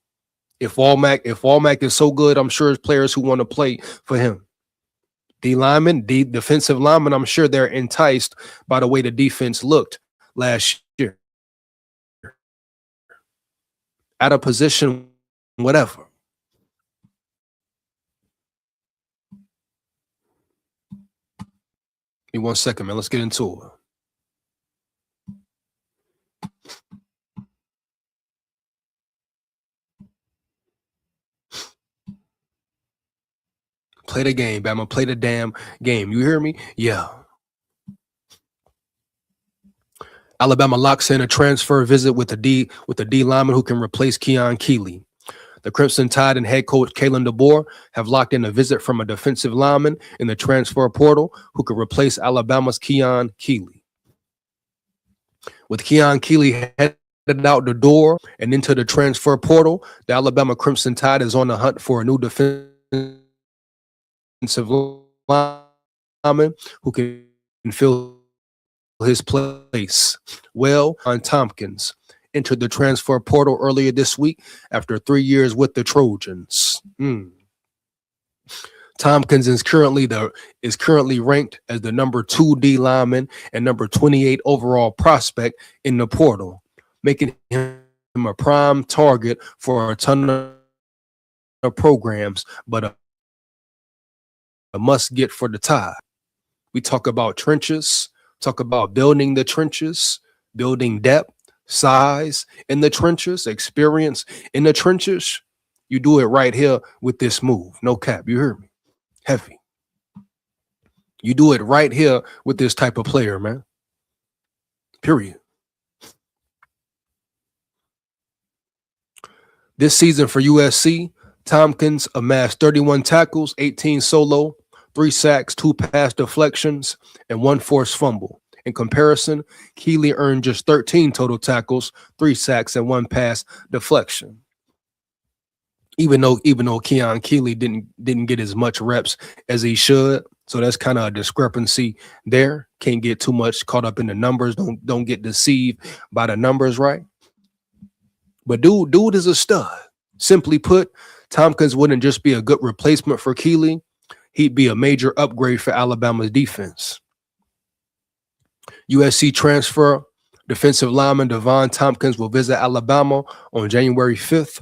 If Walmack is so good, I'm sure there's players who want to play for him. Defensive linemen, I'm sure they're enticed by the way the defense looked last year. Out of position, whatever. me 1 second, man. Let's get into it. Play the game, Bama. Play the damn game. You hear me? Yeah. Alabama locks in a transfer visit with a D lineman who can replace Keon Keeley. The Crimson Tide and head coach Kalen DeBoer have locked in a visit from a defensive lineman in the transfer portal who could replace Alabama's Keon Keeley. With Keon Keeley headed out the door and into the transfer portal, the Alabama Crimson Tide is on the hunt for a new defensive lineman who can fill his place. Well, on Tompkins entered the transfer portal earlier this week after 3 years with the Trojans. Tompkins is currently ranked as the number 2 D lineman and number 28 overall prospect in the portal, making him a prime target for a ton of programs, but a must get for the Tide. We talk about trenches, talk about building the trenches, building depth, size in the trenches, experience in the trenches. You do it right here with this move. No cap. You hear me? Heavy. You do it right here with this type of player, man. Period. This season for USC, Tompkins amassed 31 tackles, 18 solo, 3 sacks, 2 pass deflections, and 1 forced fumble. In comparison, Keeley earned just 13 total tackles, 3 sacks, and 1 pass deflection. Even though Keon Keeley didn't get as much reps as he should, so that's kind of a discrepancy there. Can't get too much caught up in the numbers. Don't get deceived by the numbers, right? But dude is a stud. Simply put, Tompkins wouldn't just be a good replacement for Keeley. He'd be a major upgrade for Alabama's defense. USC transfer defensive lineman Devon Tompkins will visit Alabama on January 5th.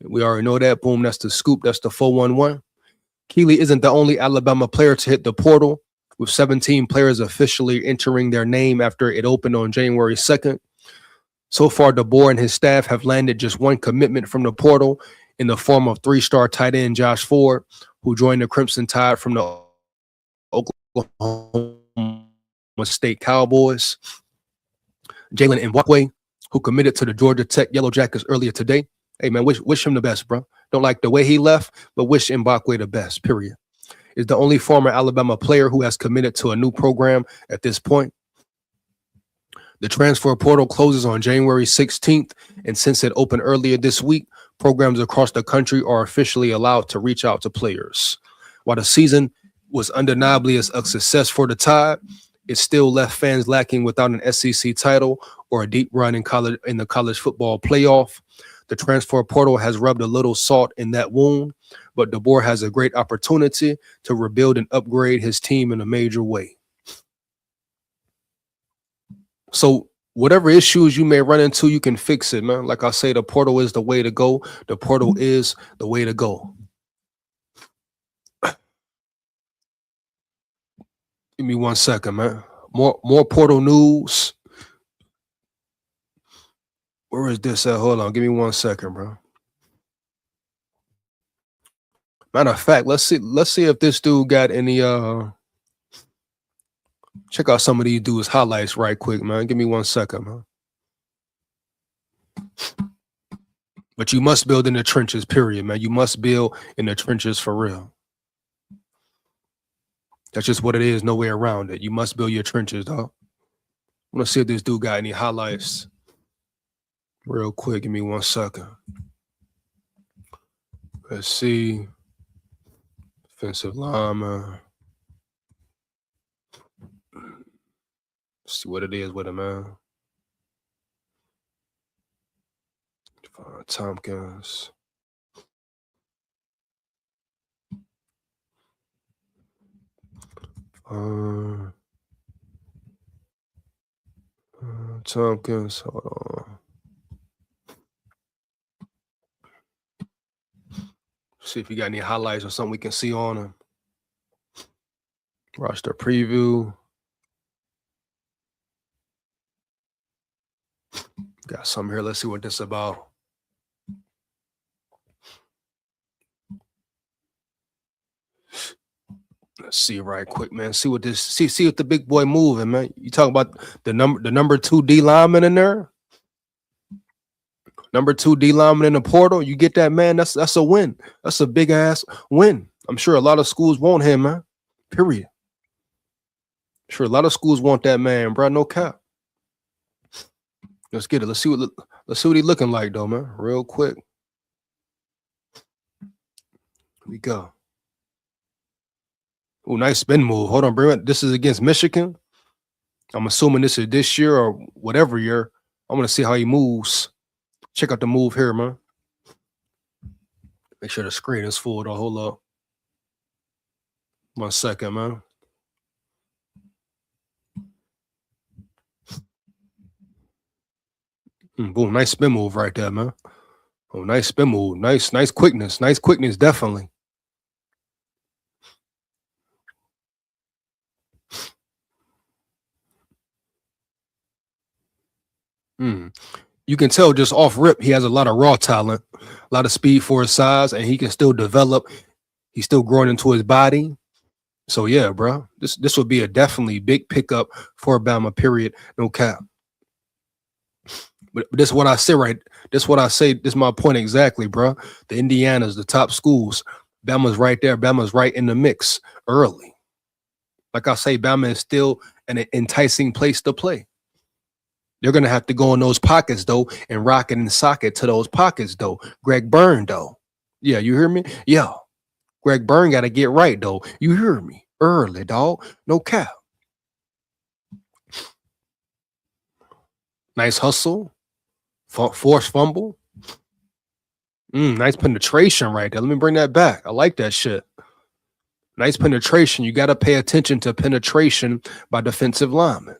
We already know that. Boom, that's the scoop. That's the 411. Keeley isn't the only Alabama player to hit the portal, with 17 players officially entering their name after it opened on January 2nd. So far, DeBoer and his staff have landed just 1 commitment from the portal in the form of 3-star tight end Josh Ford, who joined the Crimson Tide from the Oklahoma State Cowboys. Jalen Mbakwe, who committed to the Georgia Tech Yellow Jackets earlier today. Hey, man, wish him the best, bro. Don't like the way he left, but wish Mbakwe the best, period. Is the only former Alabama player who has committed to a new program at this point. The transfer portal closes on January 16th, and since it opened earlier this week, programs across the country are officially allowed to reach out to players. While the season was undeniably a success for the Tide, it still left fans lacking without an SEC title or a deep run in the college football playoff. The transfer portal has rubbed a little salt in that wound, but DeBoer has a great opportunity to rebuild and upgrade his team in a major way. So whatever issues you may run into, you can fix it, man. Like I say, the portal is the way to go. The portal is the way to go. Give me 1 second, man. More portal news. Where is this at? Hold on. Give me 1 second, bro. Matter of fact, let's see if this dude got any check out some of these dudes' highlights right quick, man. Give me 1 second, man. But you must build in the trenches, period, man. You must build in the trenches for real. That's just what it is. No way around it. You must build your trenches, dog. I'm gonna see if this dude got any highlights real quick. Give me 1 second. Let's see. Defensive lineman. See what it is with him, man. Tompkins. Tompkins. Hold on. See if you got any highlights or something we can see on him. Roster preview. Got some here. Let's see what this is about. Let's see right quick, man. See what this. See what the big boy moving, man. You talking about the number 2 D lineman in there? Number 2 D lineman in the portal. You get that, man. That's a win. That's a big ass win. I'm sure a lot of schools want him, man. Period. Sure, a lot of schools want that man, bro. No cap. Let's get it. Let's see what he looking like, though, man. Real quick. Here we go. Oh, nice spin move. Hold on, bro. This is against Michigan. I'm assuming this is this year or whatever year. I want to see how he moves. Check out the move here, man. Make sure the screen is full, though. Hold up. 1 second, man. Boom, nice spin move right there, man. Oh, nice spin move. Nice quickness. Nice quickness, definitely. You can tell just off rip, he has a lot of raw talent, a lot of speed for his size, and he can still develop. He's still growing into his body. So yeah, bro, this would be a definitely big pickup for Bama. Period. No cap. But this is what I say, right? This is what I say. This is my point exactly, bro. The Indianas, the top schools, Bama's right there. Bama's right in the mix early. Like I say, Bama is still an enticing place to play. They're going to have to go in those pockets, though, and rock it and sock it to those pockets, though. Greg Byrne, though. Yeah, you hear me? Yeah. Greg Byrne got to get right, though. You hear me? Early, dog. No cap. Nice hustle. Forced fumble. Nice penetration right there. Let me bring that back. I like that shit. Nice penetration. You got to pay attention to penetration by defensive linemen.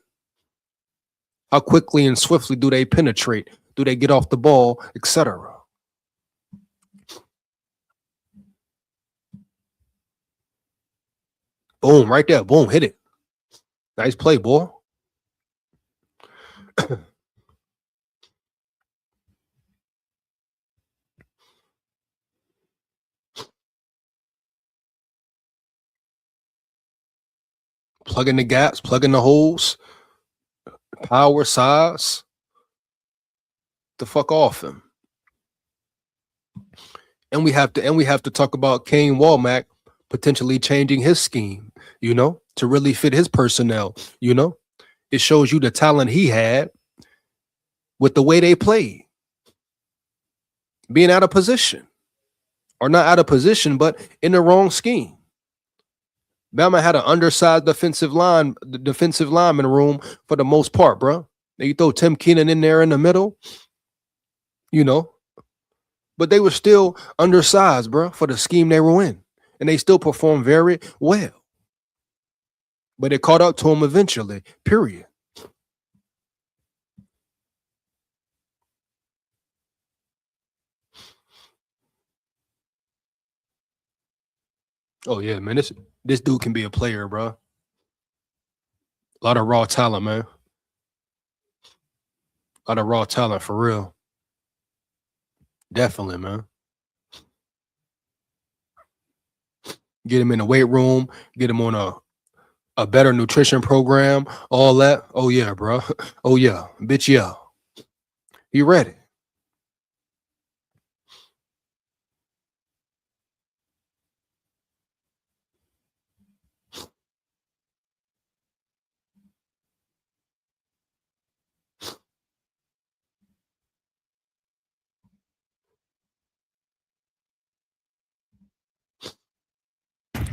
How quickly and swiftly do they penetrate? Do they get off the ball, etc.? Boom, right there. Boom, hit it. Nice play, boy. Plugging the gaps, plugging the holes, power, size. The fuck off him. And we have to talk about Kane Walmack potentially changing his scheme, to really fit his personnel, It shows you the talent he had with the way they played. Being out of position. Or not out of position, but in the wrong scheme. Bama had an undersized defensive lineman room for the most part, bro. Now you throw Tim Keenan in there in the middle, but they were still undersized, bro, for the scheme they were in. And they still performed very well. But it caught up to them eventually, period. Oh, yeah, man. This dude can be a player, bro. A lot of raw talent, man. A lot of raw talent, for real. Definitely, man. Get him in the weight room. Get him on a better nutrition program. All that. Oh, yeah, bro. Oh, yeah. Bitch, yeah. He ready.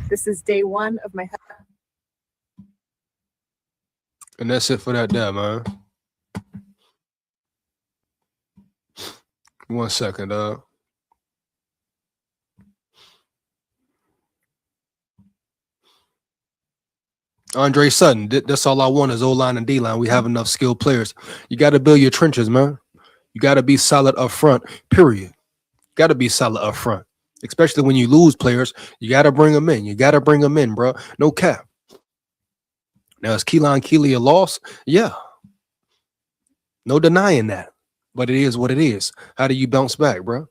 This is day one of my. And that's it for that there, man. 1 second, Andre Sutton, that's all I want is O-line and D-line. We have enough skilled players. You got to build your trenches, man. You got to be solid up front, period. Got to be solid up front. Especially when you lose players, you got to bring them in. You got to bring them in, bro. No cap. Now, is Keelan Keeley a loss? Yeah, no denying that. But it is what it is. How do you bounce back, bro?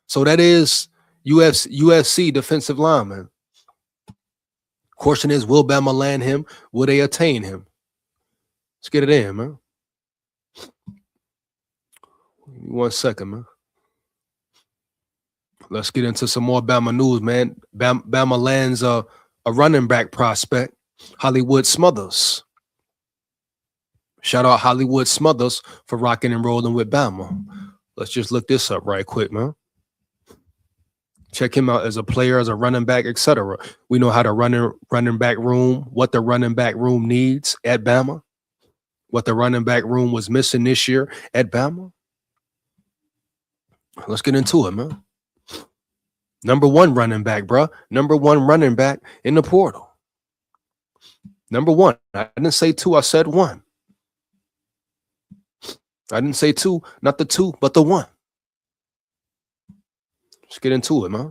So that is USC defensive lineman. Question is, will Bama land him? Will they attain him? Let's get it in, man. 1 second, man. Let's get into some more Bama news, man. Bama lands a running back prospect, Hollywood Smothers. Shout out Hollywood Smothers for rocking and rolling with Bama. Let's just look this up right quick, man. Check him out as a player, as a running back, etc. We know how the running back room, what the running back room needs at Bama, what the running back room was missing this year at Bama. Let's get into it, man. Number one running back, bro. Number one running back in the portal. Number one. I didn't say two, I said one. I didn't say two, not the two, but the one. Let's get into it, man.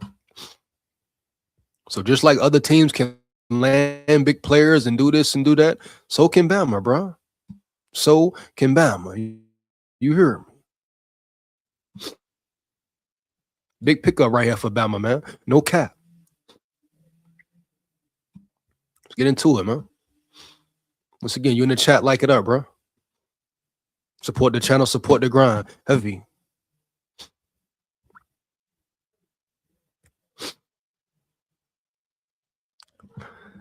So just like other teams can land big players and do this and do that, so can Bama, bro. So can Bama. You hear me? Big pickup right here for Bama, man. No cap. Let's get into it, man. Once again, you in the chat, like it up, bro. Support the channel, support the grind. Heavy.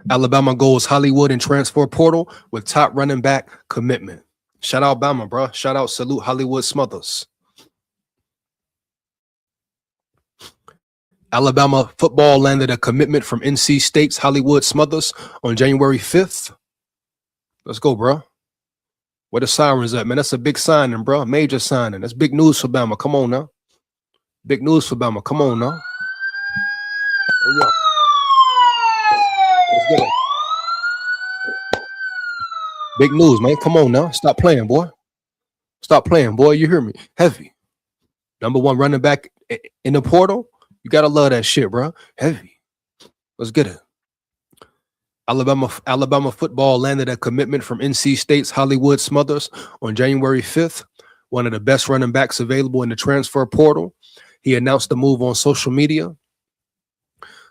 Alabama goes Hollywood and transfer portal with top running back commitment. Shout out Bama, bro. Shout out, salute Hollywood Smothers. Alabama football landed a commitment from NC State's Hollywood Smothers on January 5th. Let's go, bro. Where the sirens at, man? That's a big signing, bro. Major signing. That's big news for Bama. Come on now. Big news for Bama. Come on now. Oh, yeah. Let's get it. Big news, man. Come on now. Stop playing, boy. Stop playing, boy. You hear me? Heavy. Number one running back in the portal. You got to love that shit, bro. Heavy. Let's get it. Alabama football landed a commitment from NC State's Hollywood Smothers on January 5th, one of the best running backs available in the transfer portal. He announced the move on social media.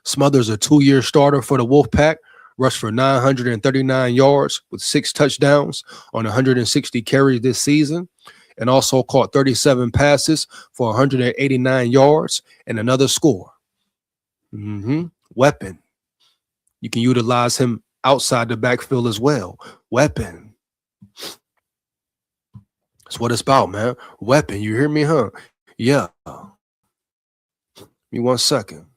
Smothers, a 2-year starter for the Wolfpack, rushed for 939 yards with 6 touchdowns on 160 carries this season, and also caught 37 passes for 189 yards and another score. Weapon. You can utilize him outside the backfield as well. Weapon. That's what it's about, man. Weapon. You hear me, huh? Yeah. Give me 1 second.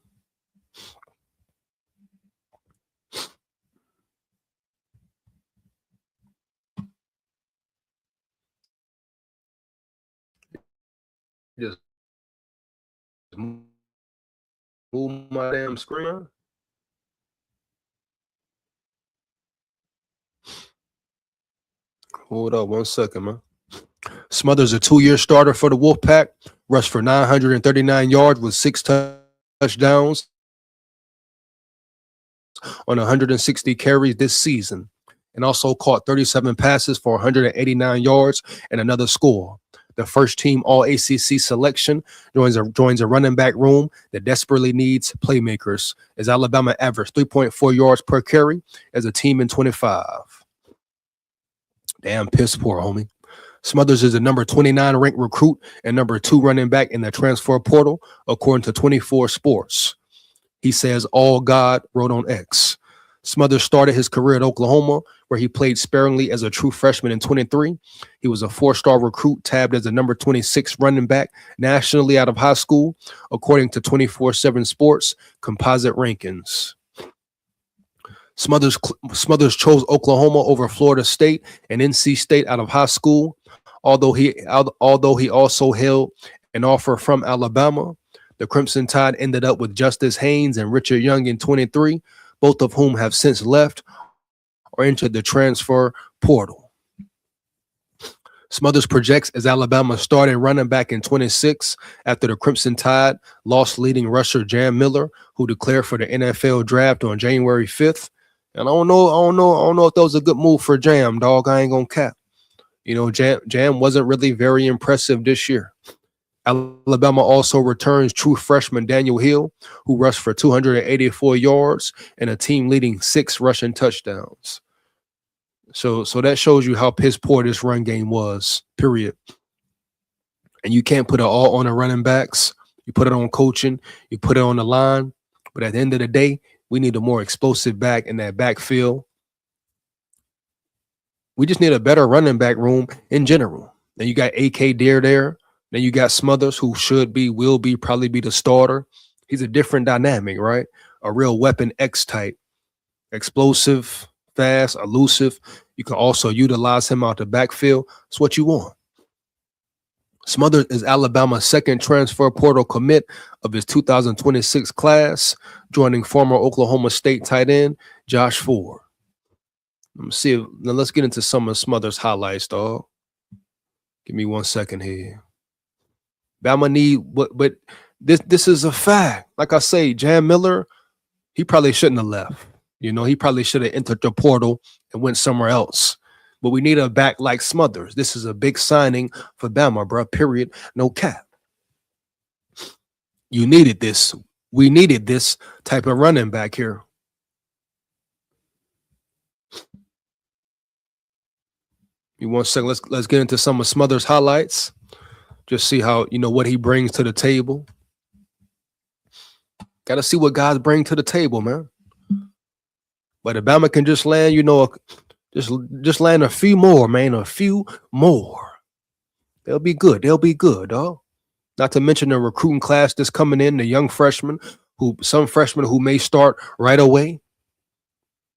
Just move my damn screen. Hold up 1 second, man. Smothers, a 2-year starter for the Wolfpack, rushed for 939 yards with 6 touchdowns on 160 carries this season, and also caught 37 passes for 189 yards and another score. The first team All-ACC selection joins a running back room that desperately needs playmakers, as Alabama averaged 3.4 yards per carry as a team in 25. Damn, piss poor, homie. Smothers is the number 29 ranked recruit and number 2 running back in the transfer portal, according to 24 Sports. He says, all God wrote on X. Smothers started his career at Oklahoma, where he played sparingly as a true freshman in 23. He was a 4-star recruit, tabbed as the number 26 running back nationally out of high school, according to 24/7 Sports composite rankings. Smothers chose Oklahoma over Florida State and NC State out of high school, although he also held an offer from Alabama. The Crimson Tide ended up with Justice Haynes and Richard Young in 23, both of whom have since left or entered the transfer portal. Smothers projects as Alabama's starting running back in 26 after the Crimson Tide lost leading rusher Jam Miller, who declared for the NFL draft on January 5th. And I don't know if that was a good move for Jam, dog. I ain't gonna cap. You know, Jam wasn't really very impressive this year. Alabama also returns true freshman Daniel Hill, who rushed for 284 yards and a team leading 6 rushing touchdowns. So that shows you how piss poor this run game was, period. And you can't put it all on the running backs. You put it on coaching, you put it on the line. But at the end of the day, we need a more explosive back in that backfield. We just need a better running back room in general. Then you got AK Dare there. Then you got Smothers, who will be, probably be the starter. He's a different dynamic, right? A real weapon X type. Explosive, fast, elusive. You can also utilize him out the backfield. It's what you want. Smothers is Alabama's second transfer portal commit of his 2026 class, joining former Oklahoma State tight end Josh Ford. Let's get into some of Smothers' highlights, dog. Give me 1 second here. Bama need but this is a fact. Like I say, Jam Miller, he probably shouldn't have left. You know, he probably should have entered the portal and went somewhere else. But we need a back like Smothers. This is a big signing for Bama, bro. Period. No cap. You needed this. We needed this type of running back here. You want a second? Let's get into some of Smothers' highlights. Just see how, you know, what he brings to the table. Got to see what guys bring to the table, man. But if Bama can just land, you know, just land a few more, man, a few more. They'll be good. They'll be good, dog. Not to mention the recruiting class that's coming in, the young freshmen, some freshmen who may start right away.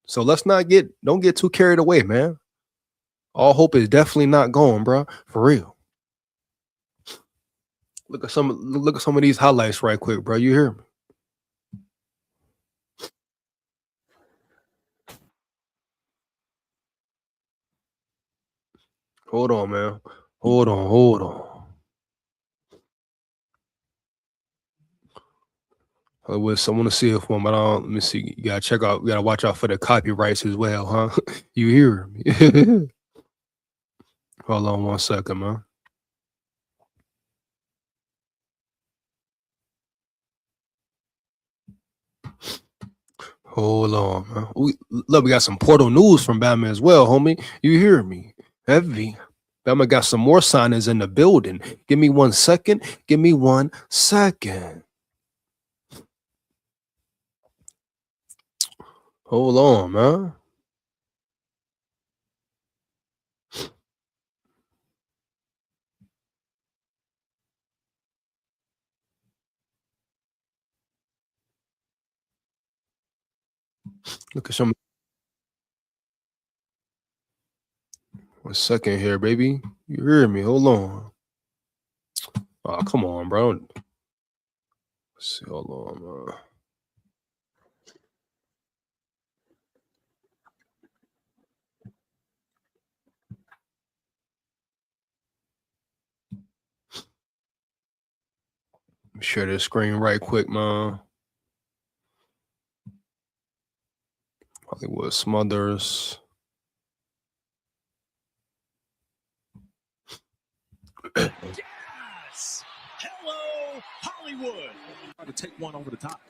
So don't get too carried away, man. All hope is definitely not gone, bro. For real. Look at some of these highlights right quick, bro. You hear me? Hold on, man. Hold on. I want to see if one, but let me see. You gotta watch out for the copyrights as well, huh? You hear me? Hold on 1 second, man. Hold on, man. We got some portal news from Bama as well, homie. You hear me? Heavy. Bama got some more signings in the building. Give me 1 second. Give me 1 second. Hold on, man. Look at some. 1 second here, baby. You hear me? Hold on. Oh, come on, bro. Let's see. Hold on, man. Share this screen right quick, man. Hollywood Smothers. Yes! Hello, Hollywood! Try to take one over the top.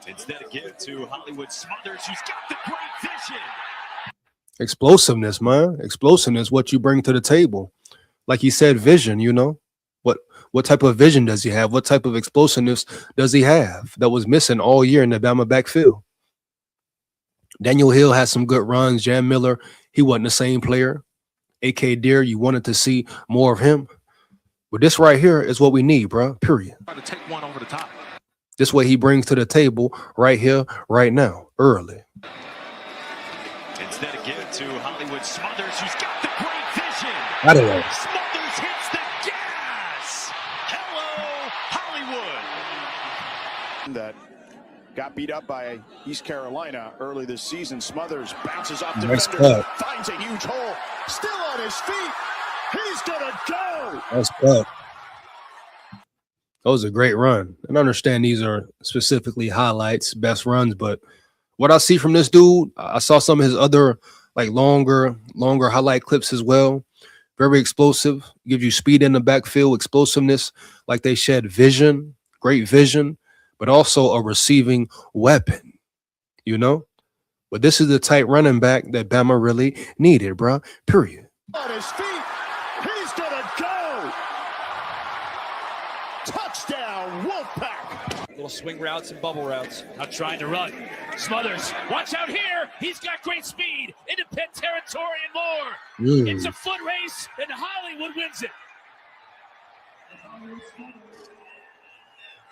Instead of give to Hollywood Smothers, who's got the great vision. Explosiveness, man. Explosiveness, what you bring to the table. Like he said, vision, you know. What type of vision does he have? What type of explosiveness does he have that was missing all year in the Bama backfield? Daniel Hill had some good runs. Jam Miller, he wasn't the same player. AK Dare, you wanted to see more of him. But this right here is what we need, bro. Period. Try to take one over the top. This what he brings to the table right here, right now, early. Instead of give to Hollywood Smothers, who's got the great vision. Out of there. Smothers hits the gas. Hello, Hollywood. That got beat up by East Carolina early this season. Smothers bounces off Nice defenders, cut. finds a huge hole, still on his feet. He's gonna go. That's good. That was a great run. And I understand these are specifically highlights, best runs, but What I see from this dude, I saw some of his other like longer highlight clips as well. Very explosive, gives you speed in the backfield, explosiveness, like they shed vision, great vision, but also a receiving weapon, you know? But this is the type running back that Bama really needed, bro. Period. On his feet. He's going to go. Touchdown, Wolfpack. Little swing routes and bubble routes. Not trying to run. Smothers. Watch out here. He's got great speed into pit territory and more. It's a foot race, and Hollywood wins it.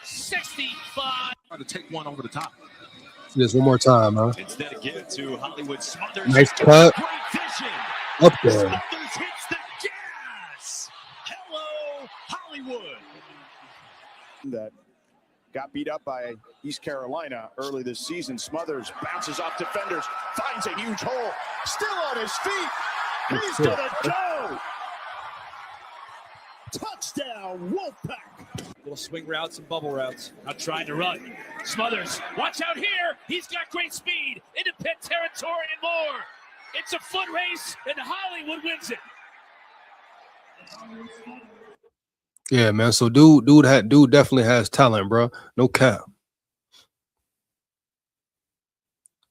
65. Try to take one over the top. See this one more time, huh? Instead of give it to Hollywood. Smothers. Nice cut. Great vision. Up there. Smothers hits the gas. Hello, Hollywood. That got beat up by East Carolina early this season. Smothers bounces off defenders, finds a huge hole, still on his feet. He's going to go. Touchdown, Wolfpack. Little swing routes and bubble routes. Not trying to run. Smothers. Watch out here. He's got great speed into pit territory and more. It's a foot race, and Hollywood wins it. Yeah, man. So dude definitely has talent, bro. No cap.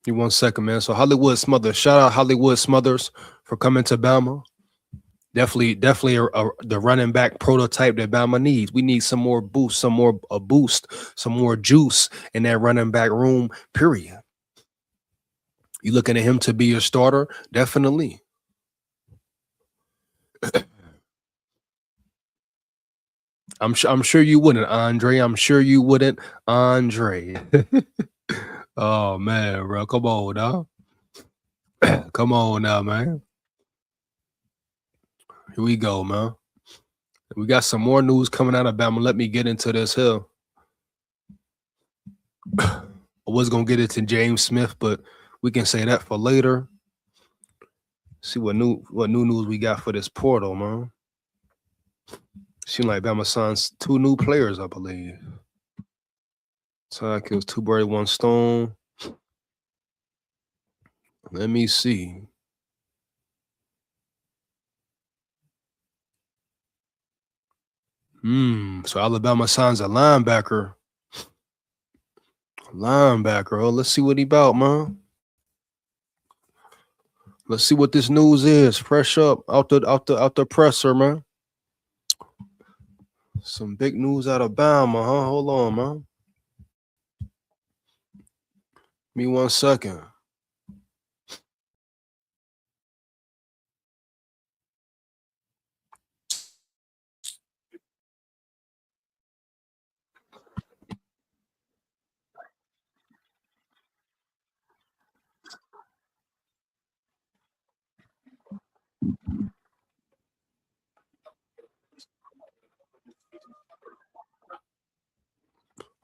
Give me 1 second, man. So Hollywood Smothers. Shout out Hollywood Smothers for coming to Bama. Definitely the running back prototype that Bama needs. We need some more boost, some more juice in that running back room, period. You looking at him to be your starter? Definitely. I'm sure you wouldn't, Andre. I'm sure you wouldn't, Andre. Oh man, bro. Come on now. Come on now, man. Here we go, man. We got some more news coming out of Bama. Let me get into this here. I was gonna get into James Smith, but we can say that for later. See what new news we got for this portal, man. Seems like Bama signs 2 new players, I believe. Ty kills 2 birds, 1 stone. Let me see. So Alabama signs a linebacker. Oh, let's see what he about, man. Let's see what this news is. Fresh up out the presser, man. Some big news out of Bama, huh? Hold on, man. Give me 1 second.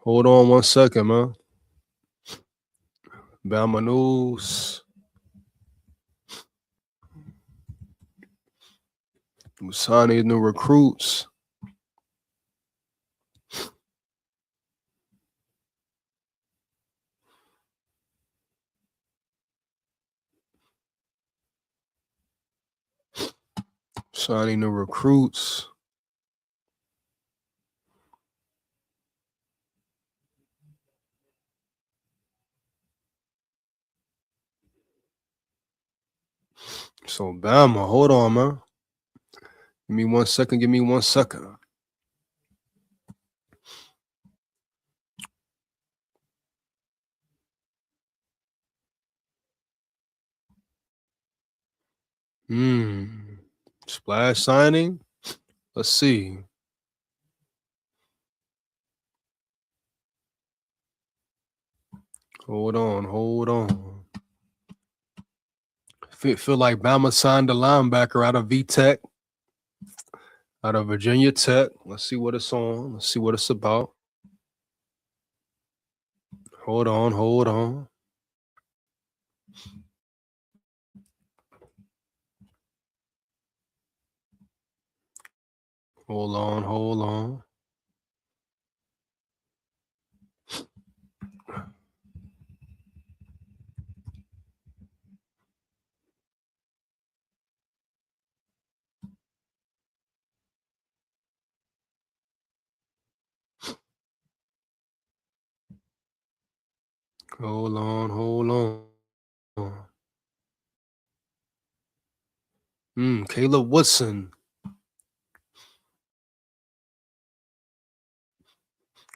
Hold on 1 second, man. Bama news. Signing new recruits. Signing new recruits. So Bama, hold on, man. Give me 1 second. Give me 1 second. Splash signing. Let's see. Hold on. Feel like Bama signed a linebacker out of VTech, out of Virginia Tech. Let's see what it's on. Let's see what it's about. Hold on. Hold on. Hold on. Caleb Woodson.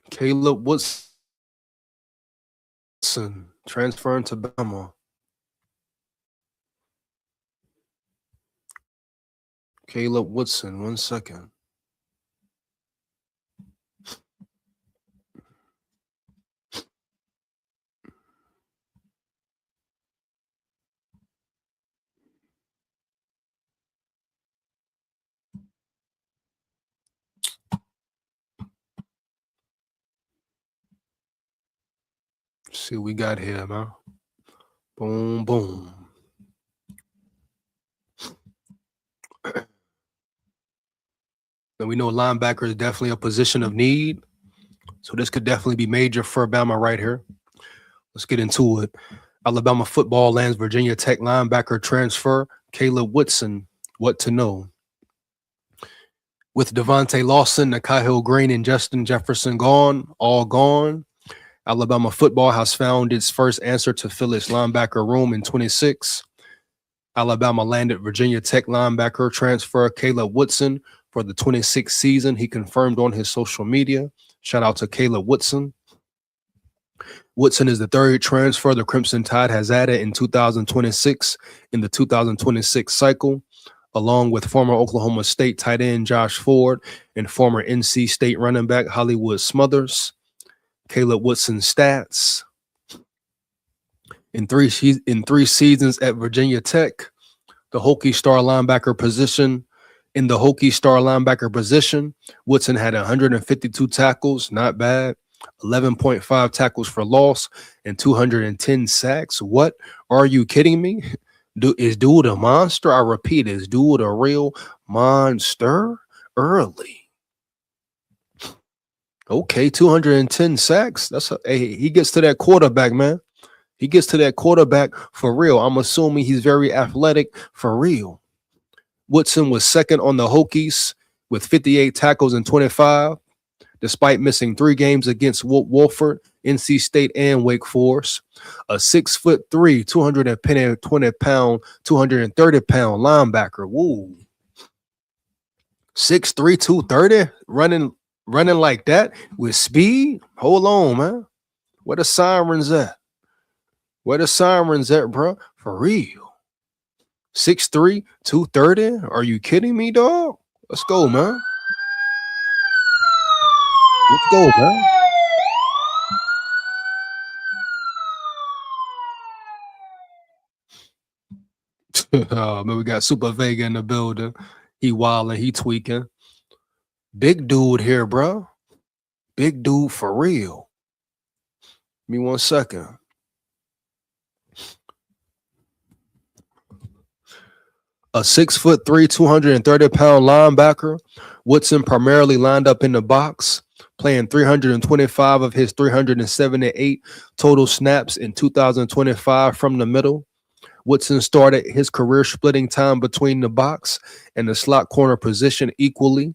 Caleb Woodson transferring to Bama. Caleb Woodson, 1 second. Let's see what we got here, man. Boom, boom. And we know linebacker is definitely a position of need. So this could definitely be major for Bama right here. Let's get into it. Alabama football lands Virginia Tech linebacker transfer Caleb Woodson. What to know? With Devontae Lawson, Nakahil Green, and Justin Jefferson all gone, Alabama football has found its first answer to fill its linebacker room in 26. Alabama landed Virginia Tech linebacker transfer Caleb Woodson for the 26th season. He confirmed on his social media. Shout out to Caleb Woodson. Woodson is the third transfer the Crimson Tide has added in 2026 in the 2026 cycle, along with former Oklahoma State tight end Josh Ford and former NC State running back Hollywood Smothers. Caleb Woodson's stats. In three seasons at Virginia Tech, the Hokie star linebacker position, Woodson had 152 tackles, not bad, 11.5 tackles for loss, and 210 sacks. What? Are you kidding me? Is dude a monster? I repeat, is dude a real monster? Early. Okay, 210 sacks. He gets to that quarterback, man. He gets to that quarterback for real. I'm assuming he's very athletic for real. Woodson was second on the Hokies with 58 tackles and 25, despite missing 3 games against Wofford, NC State, and Wake Forest. A 6'3", 220-pound, 230-pound linebacker. Woo. 6'3", 230, running like that with speed. Hold on, man. Where the sirens at? Bro? For real. 6'3", 230? Are you kidding me, dog? Let's go, man. Let's go, man. Oh, man, we got Super Vega in the building. He wilding, he tweaking. Big dude here, bro. Big dude for real. Give me 1 second. A 6'3", 230-pound linebacker, Woodson primarily lined up in the box, playing 325 of his 378 total snaps in 2025 from the middle. Woodson started his career splitting time between the box and the slot corner position equally.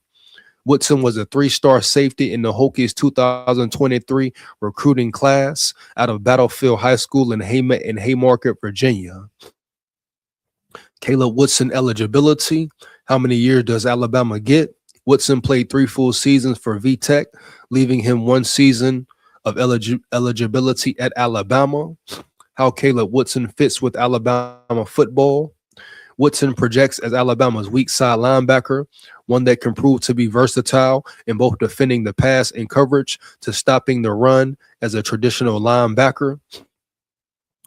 Woodson was a 3-star safety in the Hokies 2023 recruiting class out of Battlefield High School in Haymarket, Virginia. Caleb Woodson eligibility. How many years does Alabama get? Woodson played 3 full seasons for VTech, leaving him 1 season of eligibility at Alabama. How Caleb Woodson fits with Alabama football. Woodson projects as Alabama's weak side linebacker, one that can prove to be versatile in both defending the pass and coverage to stopping the run as a traditional linebacker.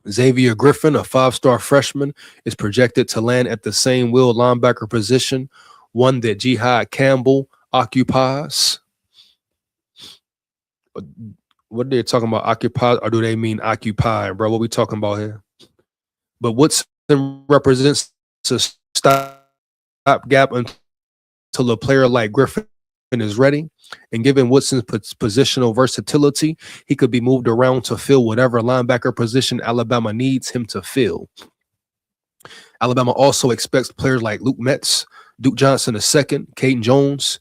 Xavier Griffin, a 5-star freshman, is projected to land at the same will linebacker position, one that Jihad Campbell occupies. What are they talking about, occupy, or do they mean occupy, bro? What we talking about here? But Woodson represents a stopgap until a player like Griffin is ready. And given Woodson's positional versatility, he could be moved around to fill whatever linebacker position Alabama needs him to fill. Alabama also expects players like Luke Metz, Duke Johnson II, Caden Jones,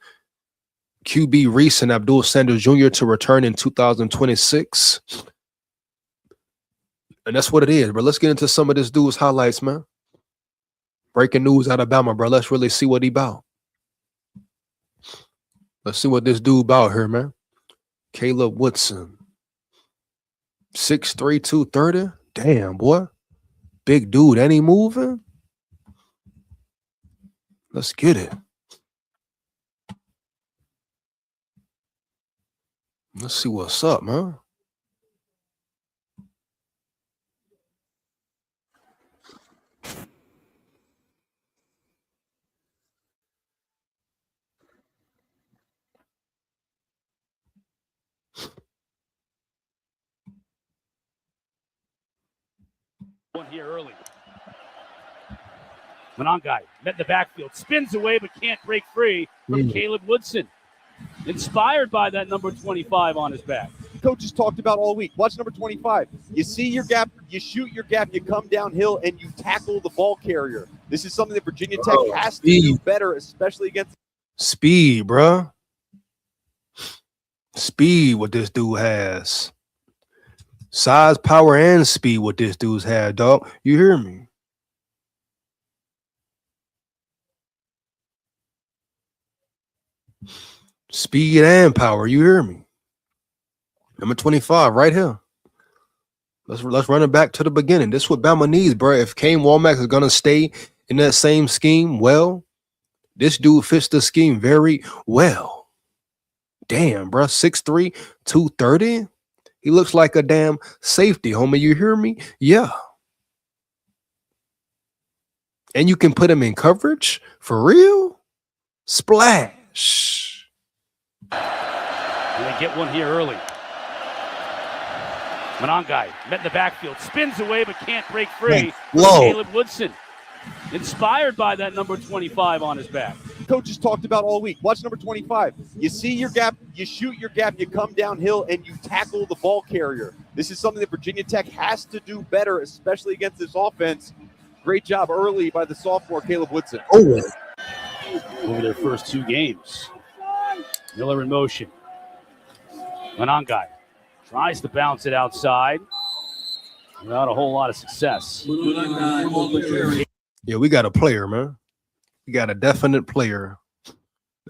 QB Reese, and Abdul Sanders Jr. to return in 2026. And that's what it is, bro. Let's get into some of this dude's highlights, man. Breaking news out of Bama, bro. Let's really see what he about. Let's see what this dude about here, man. Caleb Woodson. 6'3", 230. Damn, boy. Big dude. Ain't he moving? Let's get it. Let's see what's up, man. One here early. Manangai met in the backfield, spins away but can't break free from Caleb Woodson. Inspired by that number 25 on his back. Coaches talked about all week. Watch number 25. You see your gap, you shoot your gap, you come downhill, and you tackle the ball carrier. This is something that Virginia Tech has to do better, especially against speed, bro. Speed, what this dude has. Size, power, and speed, what this dude's had, dog. You hear me? Speed and power, you hear me? Number 25, right here. Let's run it back to the beginning. This is what Bama needs, bro. If Kane Womack is gonna stay in that same scheme, well, this dude fits the scheme very well. Damn, bro. 6'3", 230. He looks like a damn safety, homie. You hear me? Yeah. And you can put him in coverage for real? Splash. And they get one here early. Manangai met in the backfield, spins away but can't break free. Caleb Woodson. Inspired by that number 25 on his back. Coaches talked about all week. Watch number 25. You see your gap, you shoot your gap, you come downhill, and you tackle the ball carrier. This is something that Virginia Tech has to do better, especially against this offense. Great job early by the sophomore Caleb Woodson. Over their first two games. Miller in motion. Manangai tries to bounce it outside without a whole lot of success. Yeah, we got a player, man. We got a definite player.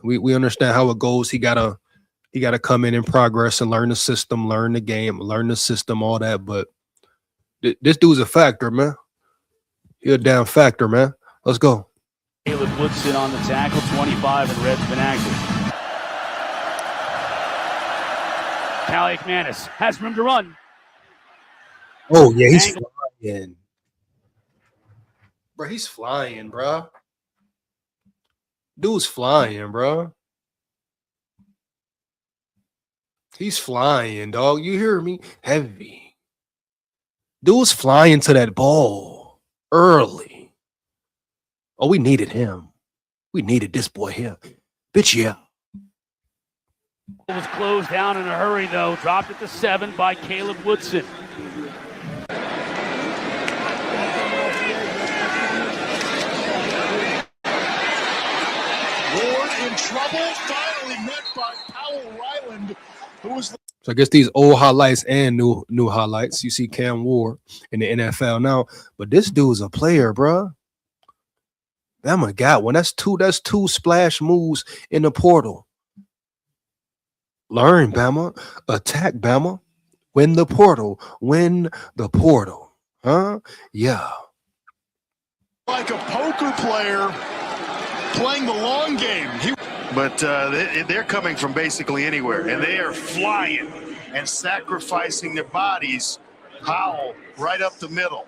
We understand how it goes. He gotta come in progress and learn the system, learn the game, learn the system, all that. But this dude's a factor, man. He a damn factor, man. Let's go. Caleb Woodson on the tackle, 25, and Red's been active. Callie McManus has room to run. Oh, yeah, he's flying. Bro, he's flying, bro. Dude's flying, bro. He's flying, dog. You hear me? Heavy. Dude's flying to that ball early. Oh, we needed him. We needed this boy here. Bitch, yeah. It was closed down in a hurry, though. Dropped it to 7 by Caleb Woodson. in trouble, finally met by Powell Ryland, who was. So I guess these old highlights and new highlights. You see Cam Ward in the NFL now, but this dude's a player, bro. Bama got one. That's two splash moves in the portal. Learn, Bama. Attack, Bama. Win the portal. Win the portal. Huh? Yeah. Like a poker player playing the long game. But they're coming from basically anywhere, and they are flying and sacrificing their bodies. Powell right up the middle.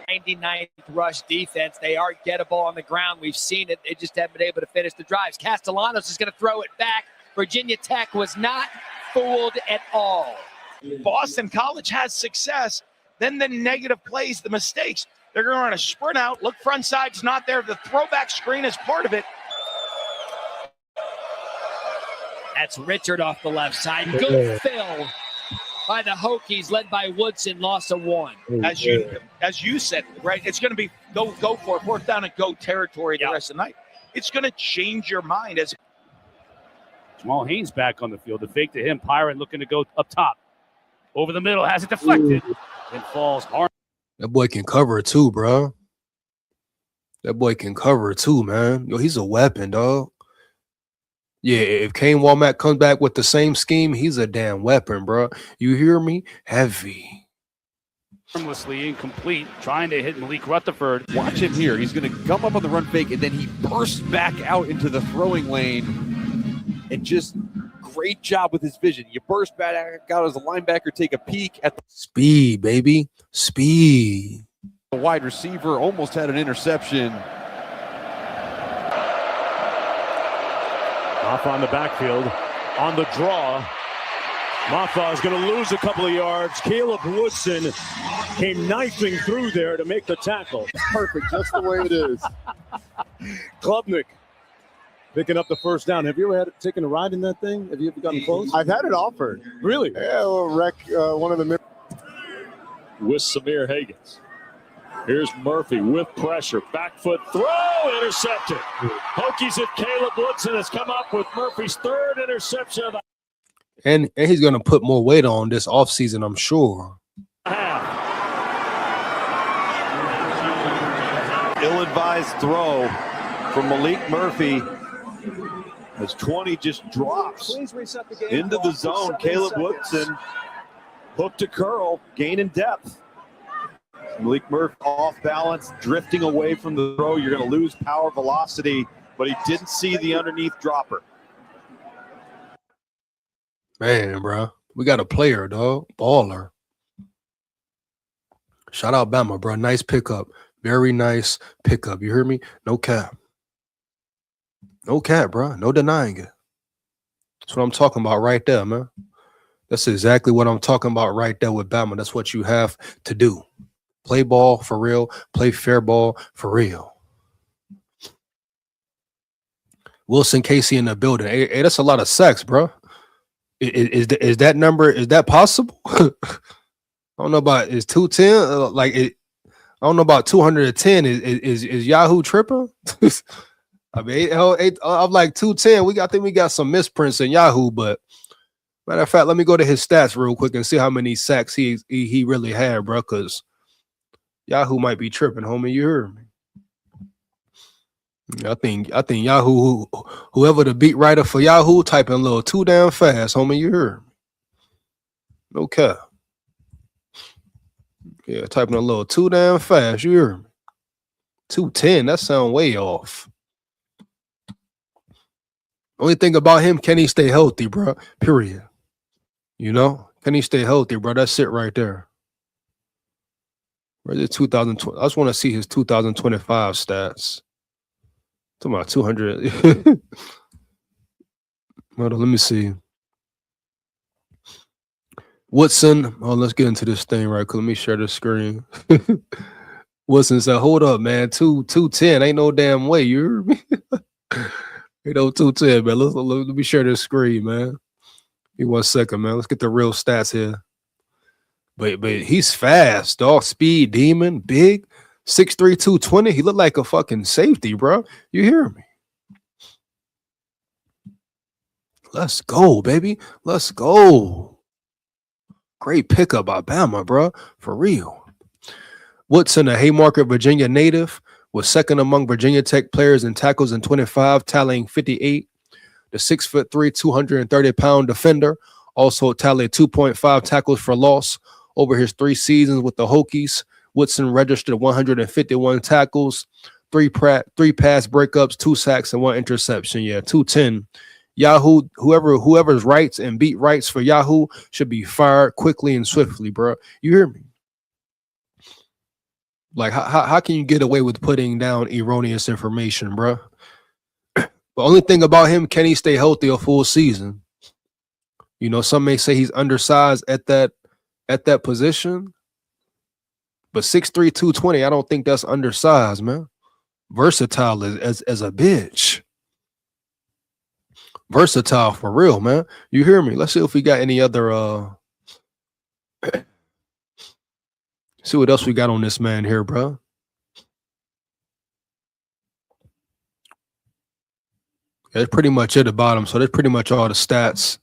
99th rush defense. They are gettable on the ground. We've seen it. They just haven't been able to finish the drives. Castellanos is going to throw it back. Virginia Tech was not fooled at all. Boston College has success. Then the negative plays, the mistakes. They're going to run a sprint out. Look, front side's not there. The throwback screen is part of it. That's Richard off the left side. Good fill by the Hokies, led by Woodson, loss of 1. As you said, right? It's going to be go for it, 4th down and go territory the rest of the night. It's going to change your mind as. Jamal Haynes back on the field. The fake to him. Pyron looking to go up top. Over the middle. Has it deflected. It falls hard. That boy can cover too, bro. That boy can cover too, man. Yo, he's a weapon, dog. Yeah, if Kane Womack comes back with the same scheme, he's a damn weapon, bro. You hear me? Heavy. Harmlessly incomplete, trying to hit Malik Rutherford. Watch him here. He's going to come up on the run fake, and then he bursts back out into the throwing lane. And just great job with his vision. You burst back out as a linebacker, take a peek at the speed, baby. Speed. The wide receiver almost had an interception. Off on the backfield, on the draw. Maffa is going to lose a couple of yards. Caleb Woodson came knifing through there to make the tackle. Perfect, just the way it is. Klubnik picking up the first down. Have you ever taken a ride in that thing? Have you ever gotten close? I've had it offered. Really? Yeah, we'll wreck one of the... With Samir Hagans. Here's Murphy with pressure. Back foot throw, intercepted. Hokies at Caleb Woodson has come up with Murphy's third interception of the and he's going to put more weight on this offseason, I'm sure. Ill-advised throw from Malik Murphy as 20 just drops into the zone. Caleb Woodson hook to curl, gain in depth. Malik Murphy off balance, drifting away from the throw. You're going to lose power velocity, but he didn't see the underneath dropper. Man, bro, we got a player, dog. Baller. Shout out Bama, bro. Nice pickup. Very nice pickup. You hear me? No cap. No cap, bro. No denying it. That's what I'm talking about right there, man. That's exactly what I'm talking about right there with Bama. That's what you have to do. Play ball for real. Play fair ball for real. Wilson Casey in the building. Hey, that's a lot of sacks, bro. Is that number, is that possible? I don't know about, is 210 I don't know about 210. Is Yahoo tripping? I mean, I'm like 210. I think we got some misprints in Yahoo, but matter of fact, let me go to his stats real quick and see how many sacks he really had, bro. Because Yahoo might be tripping, homie. You heard me. I think Yahoo, whoever the beat writer for Yahoo, typing a little too damn fast, homie. You heard me. Okay. Yeah, typing a little too damn fast. You hear me? 210. That sound way off. Only thing about him, can he stay healthy, bro? Period. You know? Can he stay healthy, bro? That's it right there. Where's it 2020? I just want to see his 2025 stats. Talking about 200. Hold on, let me see. Woodson. Oh, let's get into this thing right quick. Let me share the screen. Woodson said, hold up, man. 210. Ain't no damn way. You heard me? Ain't no 210, man. Let me share this screen, man. Give me 1 second, man. Let's get the real stats here. But he's fast, dog. Speed, demon, big. 6'3", 220. He looked like a fucking safety, bro. You hear me? Let's go, baby. Let's go. Great pickup by Bama, bro. For real. Woodson, a Haymarket, Virginia native, was second among Virginia Tech players in tackles in 25, tallying 58. The 6'3", 230-pound defender also tallied 2.5 tackles for loss over his 3 seasons with the Hokies. Woodson registered 151 tackles, 3 pass breakups, 2 sacks, and 1 interception. Yeah, 210. Yahoo, whoever's writes and beat writes for Yahoo should be fired quickly and swiftly, bro. You hear me? Like, how can you get away with putting down erroneous information, bro? The only thing about him, can he stay healthy a full season? You know, some may say he's undersized at that position. But 6'3", 220, I don't think that's undersized, man. Versatile as a bitch. Versatile for real, man. You hear me? Let's see if we got any other see what else we got on this man here, bro. That's pretty much at the bottom. So that's pretty much all the stats.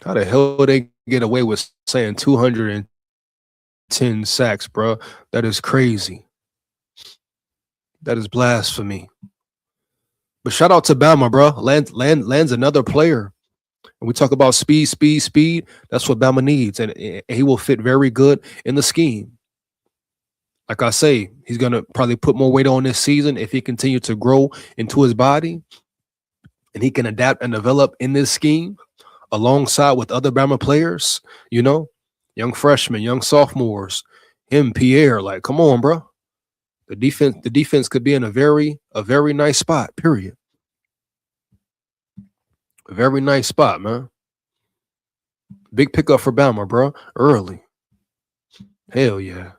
How the hell they get away with saying 210 sacks, bro? That is crazy. That is blasphemy. But shout out to Bama, bro. Lands another player. And we talk about speed. That's what Bama needs, and he will fit very good in the scheme. Like I say, he's gonna probably put more weight on this season if he continues to grow into his body, and he can adapt and develop in this scheme alongside with other Bama players. You know, young freshmen, young sophomores, him, Pierre. Like, come on, bro. The defense could be in a very nice spot. Period. A very nice spot, man. Big pickup for Bama, bro. Early. Hell yeah.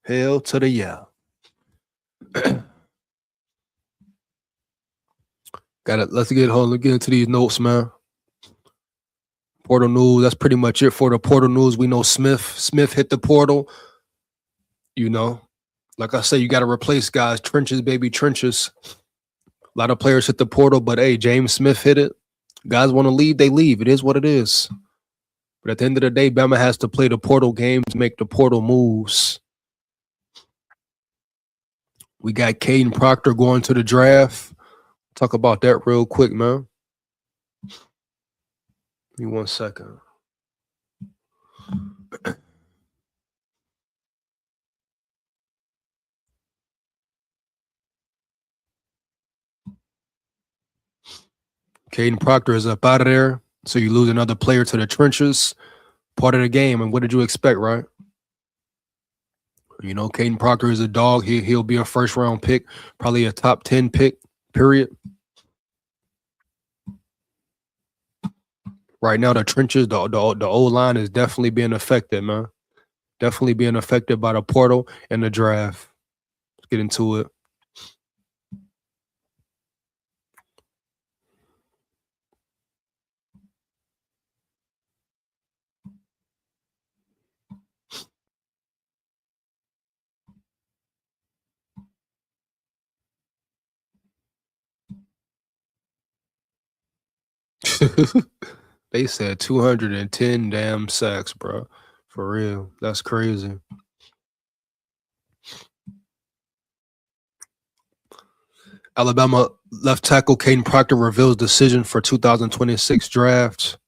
Hell to the yeah. Let's get into these notes, man. Portal news. That's pretty much it for the portal news. We know Smith hit the portal. You know, like I say, you got to replace guys. Trenches, baby, trenches. A lot of players hit the portal, but hey, James Smith hit it. Guys want to leave, they leave. It is what it is. But at the end of the day, Bama has to play the portal games, make the portal moves. We got Caden Proctor going to the draft. Talk about that real quick, man. Give me 1 second. Caden Proctor is up out of there. So you lose another player to the trenches. Part of the game. And what did you expect, right? You know, Caden Proctor is a dog. He'll be a first-round pick, probably a top 10 pick, period. Right now, the trenches, the O-line is definitely being affected, man. Definitely being affected by the portal and the draft. Let's get into it. They said 210 damn sacks, bro. For real. That's crazy. Alabama left tackle Caden Proctor reveals decision for 2026 draft.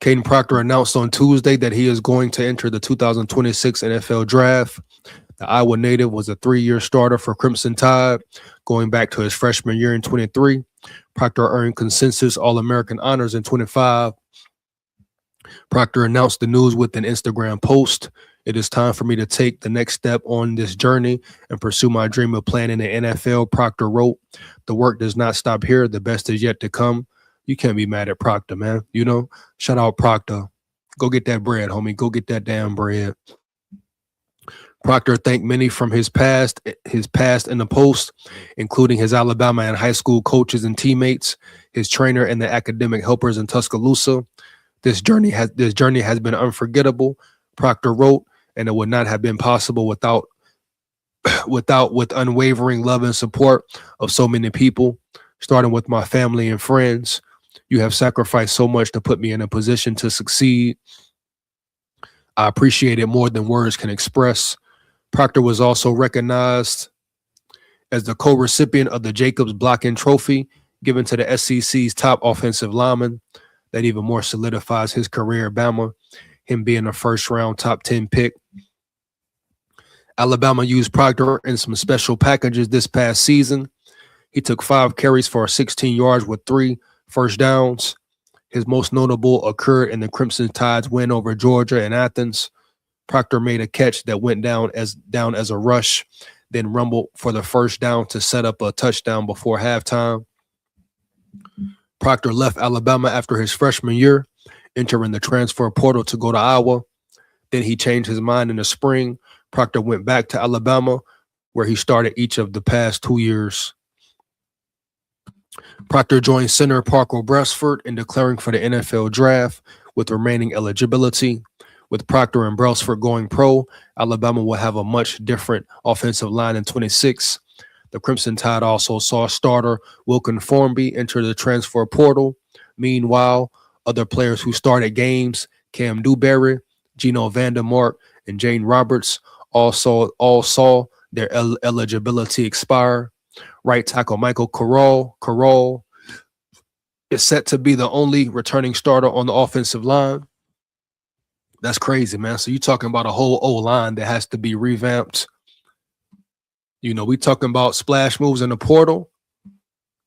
Caden Proctor announced on Tuesday that he is going to enter the 2026 NFL draft. The Iowa native was a 3-year starter for Crimson Tide, going back to his freshman year in 23. Proctor earned consensus All-American honors in 25. Proctor announced the news with an Instagram post. It is time for me to take the next step on this journey and pursue my dream of playing in the NFL, Proctor wrote. The work does not stop here. The best is yet to come. You can't be mad at Proctor, man. You know, shout out Proctor. Go get that bread, homie. Go get that damn bread. Proctor thanked many from his past in the post, including his Alabama and high school coaches and teammates, his trainer and the academic helpers in Tuscaloosa. This journey has been unforgettable, Proctor wrote, and it would not have been possible with unwavering love and support of so many people, starting with my family and friends. You have sacrificed so much to put me in a position to succeed. I appreciate it more than words can express. Proctor was also recognized as the co-recipient of the Jacobs Blocking Trophy given to the SEC's top offensive lineman. That even more solidifies his career at Bama, him being a first-round top 10 pick. Alabama used Proctor in some special packages this past season. He took 5 carries for 16 yards with 3 first downs. His most notable occurred in the Crimson Tide's win over Georgia in Athens. Proctor made a catch that went down as a rush, then rumbled for the first down to set up a touchdown before halftime. Proctor left Alabama after his freshman year, entering the transfer portal to go to Iowa. Then he changed his mind in the spring. Proctor went back to Alabama, where he started each of the past 2 years. Proctor joined center Parker Brailsford in declaring for the NFL draft with remaining eligibility. With Proctor and Brailsford going pro, Alabama will have a much different offensive line in 26. The Crimson Tide also saw starter Wilkin Formby enter the transfer portal. Meanwhile, Other players who started games, Cam Newberry, Gino Vandermark, and Jane Roberts, all saw their eligibility expire. Right tackle Michael Carroll is set to be the only returning starter on the offensive line. That's crazy, man. So you're talking about a whole O-line that has to be revamped. You know, we talking about splash moves in the portal.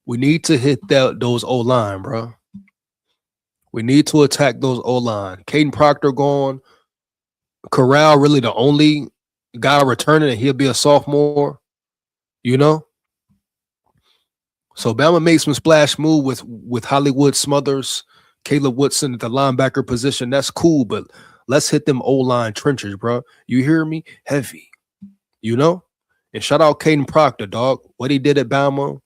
We need to hit those O-line, bro. We need to attack those O-line. Caden Proctor gone. Corral really the only guy returning, and he'll be a sophomore. You know? So Bama made some splash move with Hollywood Smothers, Caleb Woodson at the linebacker position. That's cool, but let's hit them O-line trenches, bro. You hear me? Heavy. You know? And shout out Caden Proctor, dog. What he did at Bama,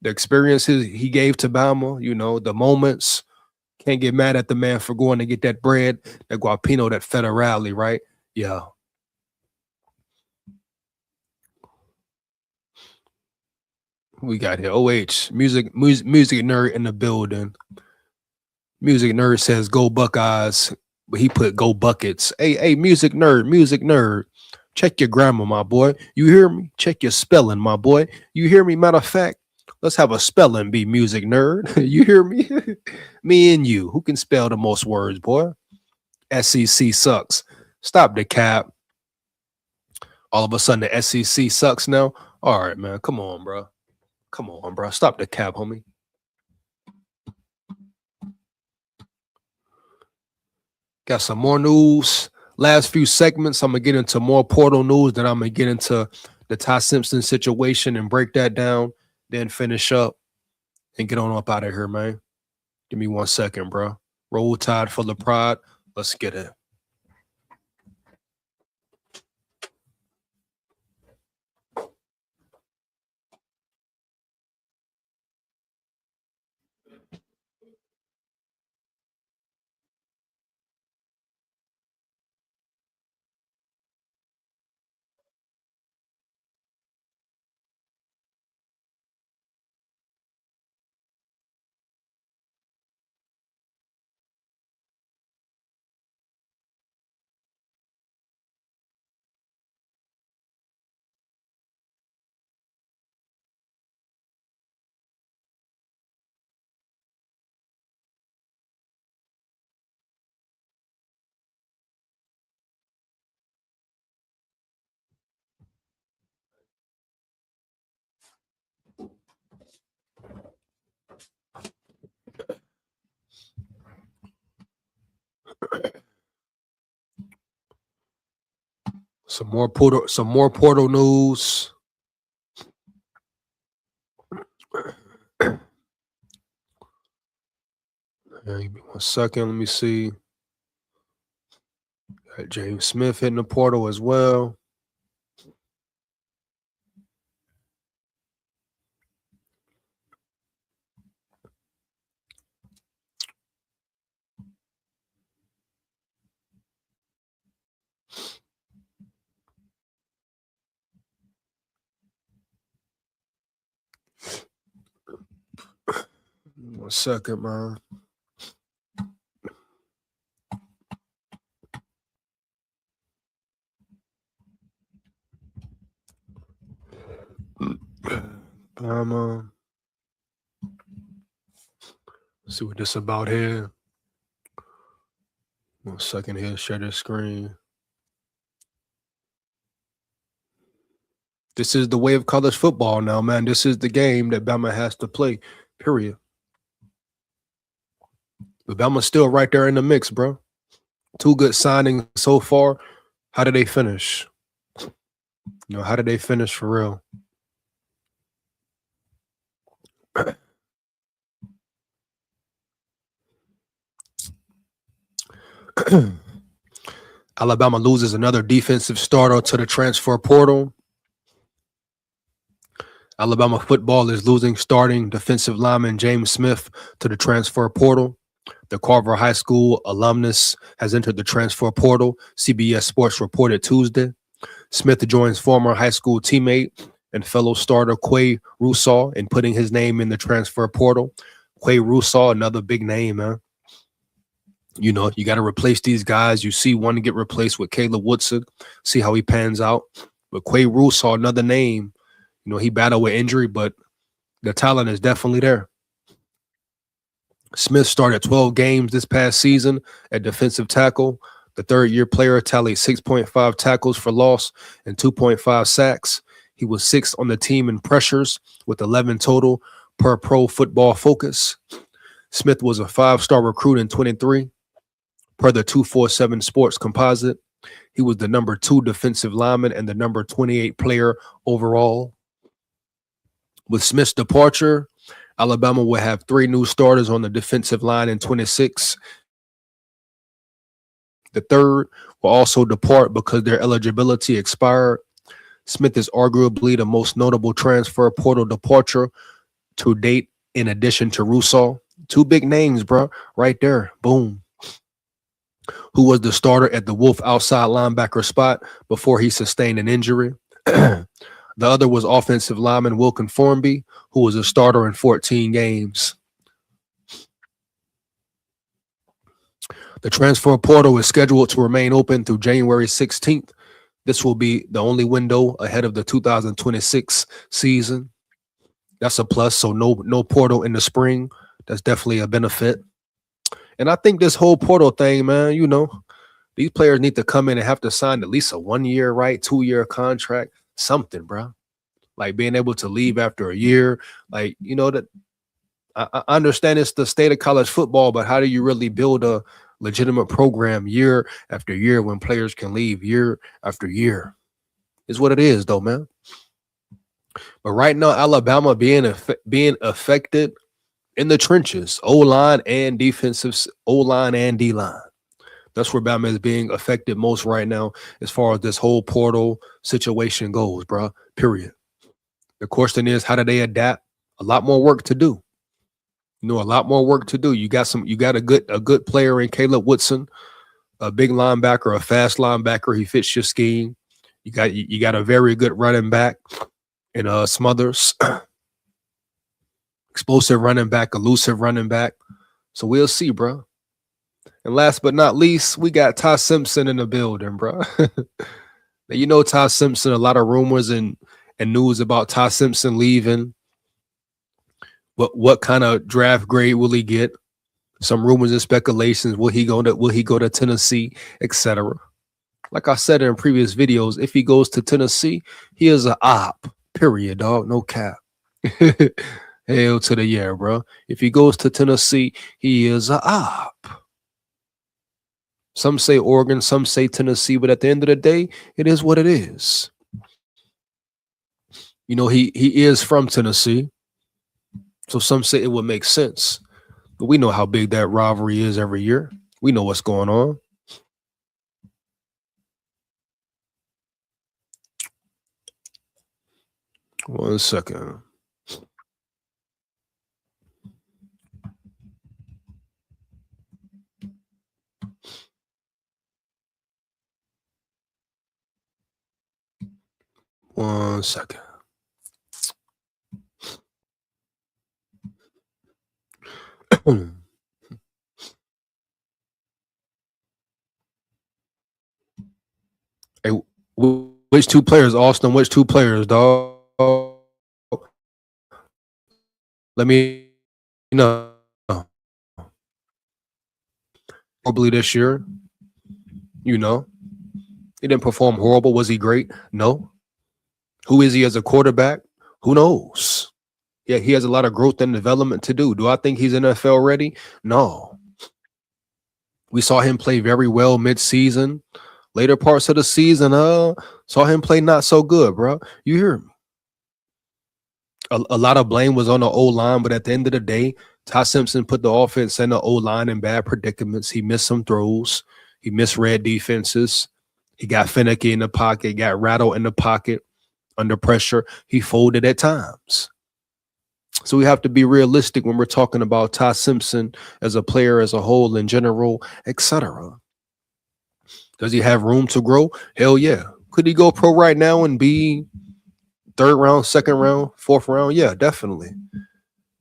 the experiences he gave to Bama, you know, the moments. Can't get mad at the man for going to get that bread, that guapino, that federale, right? Yeah. We got here. OH, music nerd in the building. Music nerd says go Buckeyes, but he put go Buckets. Hey, music nerd. Check your grammar, my boy. You hear me? Check your spelling, my boy. You hear me? Matter of fact, let's have a spelling bee, music nerd. You hear me? Me and you. Who can spell the most words, boy? SEC sucks. Stop the cap. All of a sudden, the SEC sucks now. All right, man. Come on, bro. Stop the cap, homie. Got some more news. Last few segments, I'm going to get into more portal news. Then I'm going to get into the Ty Simpson situation and break that down. Then finish up and get on up out of here, man. Give me 1 second, bro. Roll Tide full of pride. Let's get it. Some more portal news. Give me 1 second. Let me see. Got James Smith hitting the portal as well. One second, man. Let's see what this about here. 1 second here, share this screen. This is the way of college football now, man. This is the game that Bama has to play, period. But Bama's still right there in the mix, bro. 2 good signings so far. How did they finish? You know, how did they finish for real? Alabama loses another defensive starter to the transfer portal. Alabama football is losing starting defensive lineman James Smith to the transfer portal. The Carver High School alumnus has entered the transfer portal, CBS Sports reported Tuesday. Smith joins former high school teammate and fellow starter Qua Russaw in putting his name in the transfer portal. Qua Russaw, another big name, man. You know, you got to replace these guys. You see one to get replaced with Caleb Woodson, see how he pans out. But Qua Russaw, another name, you know, he battled with injury, but the talent is definitely there. Smith started 12 games this past season at defensive tackle. The third-year player tallied 6.5 tackles for loss and 2.5 sacks. He was sixth on the team in pressures with 11 total per Pro Football Focus. Smith was a five-star recruit in 23 per the 247 Sports Composite. He was the number 2 defensive lineman and the number 28 player overall. With Smith's departure, Alabama will have 3 new starters on the defensive line in 26. The third will also depart because their eligibility expired. Smith is arguably the most notable transfer portal departure to date, in addition to Russaw. 2 big names, bro, right there. Boom. Who was the starter at the Wolf outside linebacker spot before he sustained an injury. The other was offensive lineman Wilkin Formby, who was a starter in 14 games. The transfer portal is scheduled to remain open through January 16th. This will be the only window ahead of the 2026 season. That's a plus. So no portal in the spring. That's definitely a benefit. And I think this whole portal thing, man, you know, these players need to come in and have to sign at least a 1-year, right? 2-year contract, something, bro. Like being able to leave after a year. Like, you know, that I understand it's the state of college football, but how do you really build a legitimate program year after year when players can leave year after year? Is what it is, though, man. But right now, Alabama being affected in the trenches, O-line and defensive, O-line and D-line. That's where Bama is being affected most right now as far as this whole portal situation goes, bro. Period. The question is, how do they adapt? A lot more work to do. You know, a lot more work to do. You got a good player in Caleb Woodson, a big linebacker, a fast linebacker. He fits your scheme. You got a very good running back in Smothers. Explosive running back, elusive running back. So we'll see, bro. And last but not least, we got Ty Simpson in the building, bro. Now, you know Ty Simpson, a lot of rumors and news about Ty Simpson leaving. What kind of draft grade will he get? Some rumors and speculations. Will he go to Tennessee, etc. Like I said in previous videos, if he goes to Tennessee, he is an op. Period, dog. No cap. Hell to the yeah, bro. If he goes to Tennessee, he is an op. Some say Oregon, some say Tennessee, but at the end of the day, it is what it is. You know, he is from Tennessee, so some say it would make sense. But we know how big that rivalry is every year. We know what's going on. One second. One second. Hey, which 2 players, Austin? Which 2 players, dog? Let me know. Probably this year. You know, he didn't perform horrible. Was he great? No. Who is he as a quarterback? Who knows? Yeah, he has a lot of growth and development to do. Do I think he's NFL ready? No. We saw him play very well mid-season. Later parts of the season, saw him play not so good, bro. You hear me? A lot of blame was on the O-line, but at the end of the day, Ty Simpson put the offense and the O-line in bad predicaments. He missed some throws. He misread defenses. He got finicky in the pocket, got rattled in the pocket under pressure. He folded at times. So we have to be realistic when we're talking about Ty Simpson as a player, as a whole, in general, etc. Does he have room to grow? Hell yeah. Could he go pro right now and be 3rd round, 2nd round, 4th round? Yeah, definitely.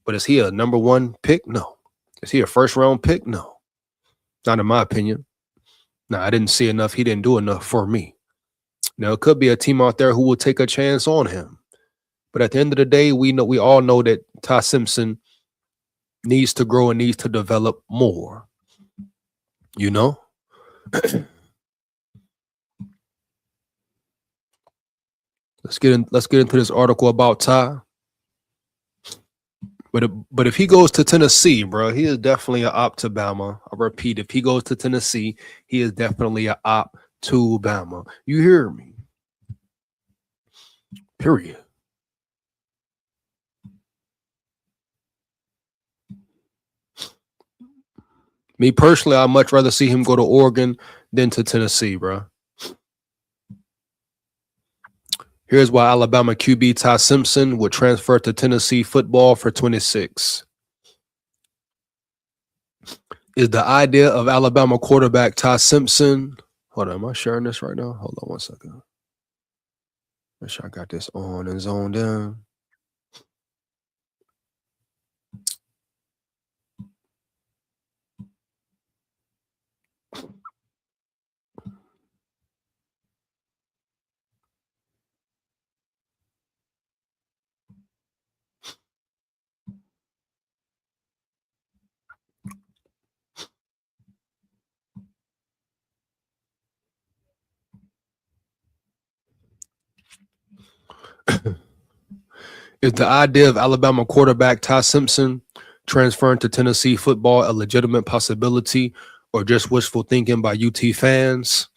But is he a number 1 pick? No. Is he a 1st round pick? No. Not in my opinion. Now, I didn't see enough. He didn't do enough for me. Now, it could be a team out there who will take a chance on him. But at the end of the day, we all know that Ty Simpson needs to grow and needs to develop more. You know? Let's get into this article about Ty. But if he goes to Tennessee, bro, he is definitely an op to Bama. I repeat, if he goes to Tennessee, he is definitely an op to Bama. You hear me? Period. Me personally, I'd much rather see him go to Oregon than to Tennessee, bro. Here's why Alabama QB Ty Simpson would transfer to Tennessee football for 26. Is the idea of Alabama quarterback Ty Simpson. Hold on, am I sharing this right now? Hold on one second. Make sure I got this on and zoned in. Is the idea of Alabama quarterback Ty Simpson transferring to Tennessee football a legitimate possibility or just wishful thinking by UT fans?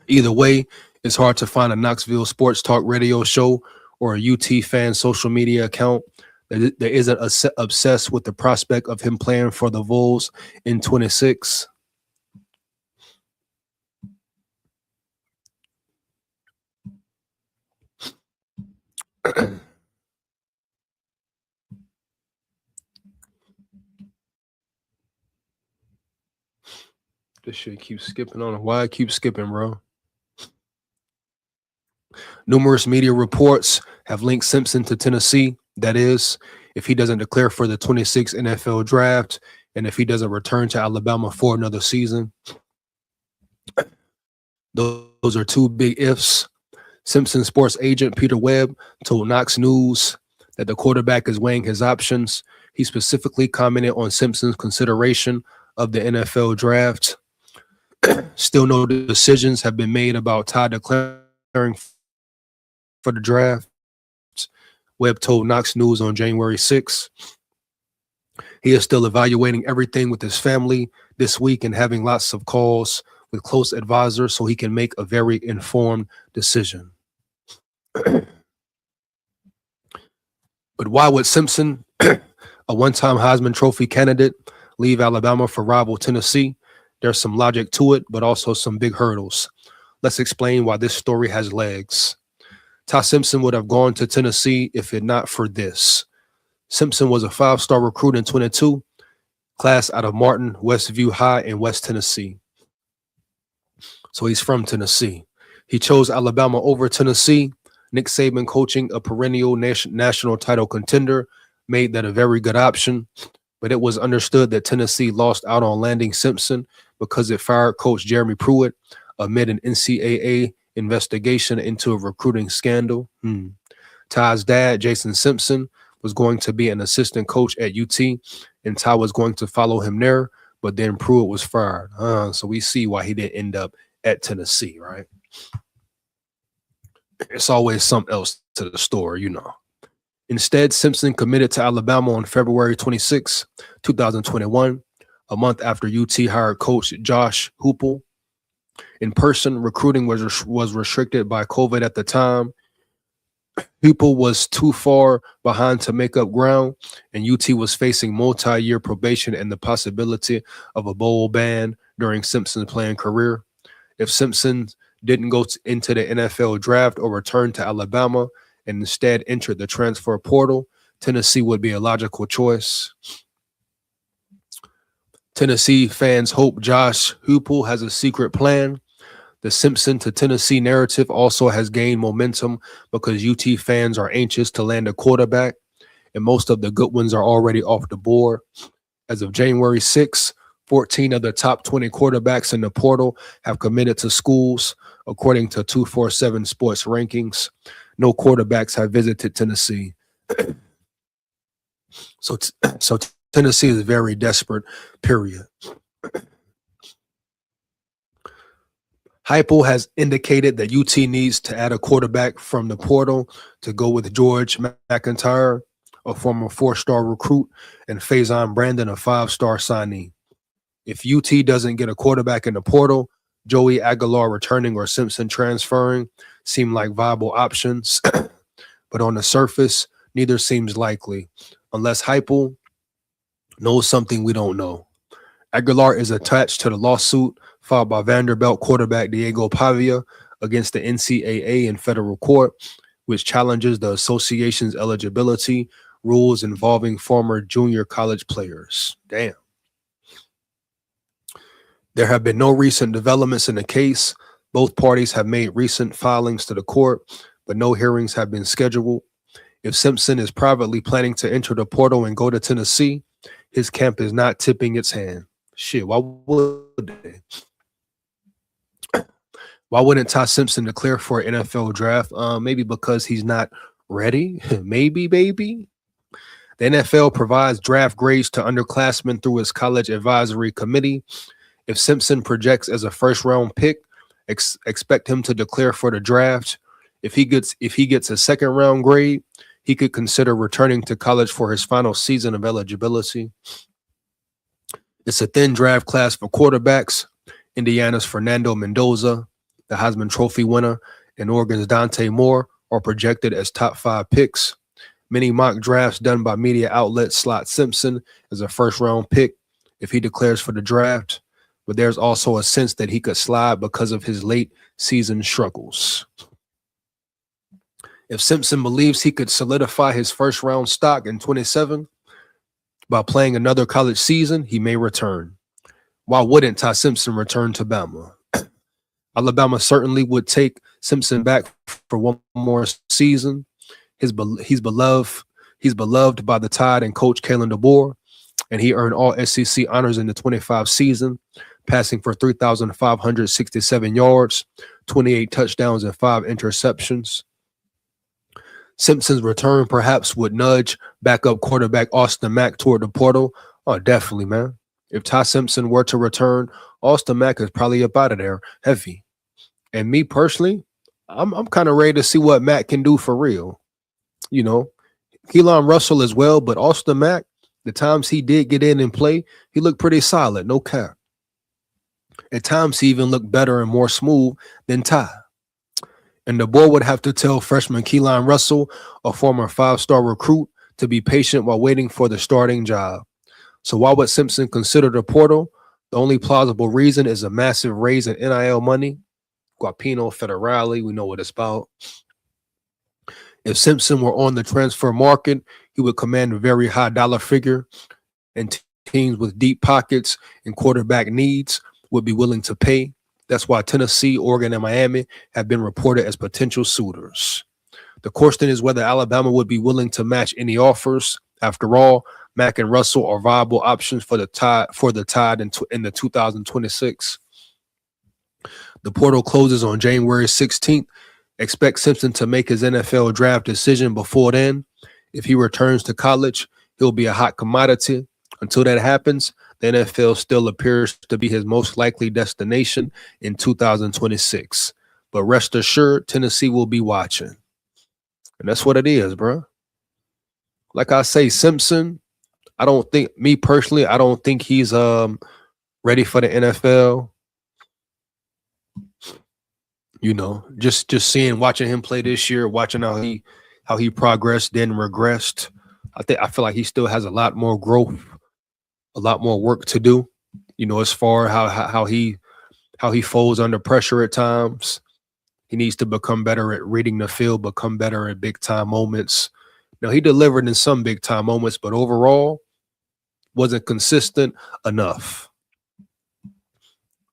Either way, it's hard to find a Knoxville sports talk radio show or a UT fan social media account that isn't obsessed with the prospect of him playing for the Vols in 26. This shit keeps skipping on. Why it keeps skipping, bro? Numerous media reports have linked Simpson to Tennessee. That is, if he doesn't declare for the 26 NFL draft and if he doesn't return to Alabama for another season. Those are two big ifs. Simpson sports agent Peter Webb told Knox News that the quarterback is weighing his options. He specifically commented on Simpson's consideration of the NFL draft. Still no decisions have been made about Ty declaring for the draft. Webb told Knox News on January 6. He is still evaluating everything with his family this week and having lots of calls with close advisors so he can make a very informed decision. But why would Simpson, a one-time Heisman Trophy candidate, leave Alabama for rival Tennessee? There's some logic to it, but also some big hurdles. Let's explain why this story has legs. Ty Simpson would have gone to Tennessee if it not for this. Simpson was a 5-star recruit in 22, class out of Martin Westview High in West Tennessee. So he's from Tennessee. He chose Alabama over Tennessee. Nick Saban, coaching a perennial national title contender, made that a very good option. But it was understood that Tennessee lost out on landing Simpson because it fired Coach Jeremy Pruitt amid an NCAA investigation into a recruiting scandal. Ty's dad, Jason Simpson, was going to be an assistant coach at UT, and Ty was going to follow him there, but then Pruitt was fired. So we see why he didn't end up at Tennessee, right? It's always something else to the story, you know. Instead, Simpson committed to Alabama on February 26, 2021, a month after UT hired coach Josh Heupel. In person, recruiting was restricted by COVID at the time. Heupel was too far behind to make up ground, and UT was facing multi-year probation and the possibility of a bowl ban during Simpson's playing career. If Simpson didn't go into the NFL draft or return to Alabama and instead entered the transfer portal, Tennessee would be a logical choice. Tennessee fans hope Josh Heupel has a secret plan. The Simpson to Tennessee narrative also has gained momentum because UT fans are anxious to land a quarterback, and most of the good ones are already off the board. As of January 6, 14 of the top 20 quarterbacks in the portal have committed to schools, according to 247 Sports rankings. No quarterbacks have visited Tennessee. So Tennessee is very desperate, period. Heupel has indicated that UT needs to add a quarterback from the portal to go with George McIntyre, a former 4-star recruit, and Faison Brandon, a 5-star signee. If UT doesn't get a quarterback in the portal, Joey Aguilar returning or Simpson transferring seem like viable options, but on the surface, neither seems likely, unless Heupel knows something we don't know. Aguilar is attached to the lawsuit filed by Vanderbilt quarterback Diego Pavia against the NCAA in federal court, which challenges the association's eligibility rules involving former junior college players. Damn. There have been no recent developments in the case. Both parties have made recent filings to the court, but no hearings have been scheduled. If Simpson is privately planning to enter the portal and go to Tennessee, his camp is not tipping its hand. Shit, why would they? Why wouldn't Ty Simpson declare for an NFL draft? Maybe because he's not ready. Maybe, baby. The NFL provides draft grades to underclassmen through its college advisory committee. If Simpson projects as a first-round pick, expect him to declare for the draft. If he gets a second-round grade, he could consider returning to college for his final season of eligibility. It's a thin draft class for quarterbacks. Indiana's Fernando Mendoza, the Heisman Trophy winner, and Oregon's Dante Moore are projected as top 5 picks. Many mock drafts done by media outlets slot Simpson as a first-round pick if he declares for the draft, but there's also a sense that he could slide because of his late season struggles. If Simpson believes he could solidify his first-round stock in 27 by playing another college season, he may return. Why wouldn't Ty Simpson return to Bama? Alabama certainly would take Simpson back for one more season. He's beloved by the Tide and coach Kalen DeBoer, and he earned all SEC honors in the 25 season, passing for 3,567 yards, 28 touchdowns, and 5 interceptions. Simpson's return perhaps would nudge backup quarterback Austin Mack toward the portal. Oh, definitely, man. If Ty Simpson were to return, Austin Mack is probably up out of there heavy. And me personally, I'm kind of ready to see what Mack can do for real. You know, Qua Russaw as well, but Austin Mack, the times he did get in and play, he looked pretty solid, no cap. At times, he even looked better and more smooth than Ty. And the board would have to tell freshman Qua Russaw, a former 5-star recruit, to be patient while waiting for the starting job. So why would Simpson consider the portal? The only plausible reason is a massive raise in NIL money. Guapino Federale, we know what it's about. If Simpson were on the transfer market, he would command a very high dollar figure, and teams with deep pockets and quarterback needs would be willing to pay. That's why Tennessee, Oregon, and Miami have been reported as potential suitors. The question is whether Alabama would be willing to match any offers. After all, Mack and Russell are viable options for the Tide in the 2026. The portal closes on January 16th. Expect Simpson to make his NFL draft decision before then. If he returns to college, he'll be a hot commodity. Until that happens, the NFL still appears to be his most likely destination in 2026. But rest assured, Tennessee will be watching. And that's what it is, bro. Like I say, Simpson, I don't think he's ready for the NFL. You know, just watching him play this year, watching how he progressed, then regressed. I feel like he still has a lot more growth, a lot more work to do. You know, as far as how he folds under pressure at times. He needs to become better at reading the field, become better at big time moments. Now, he delivered in some big time moments, but overall wasn't consistent enough.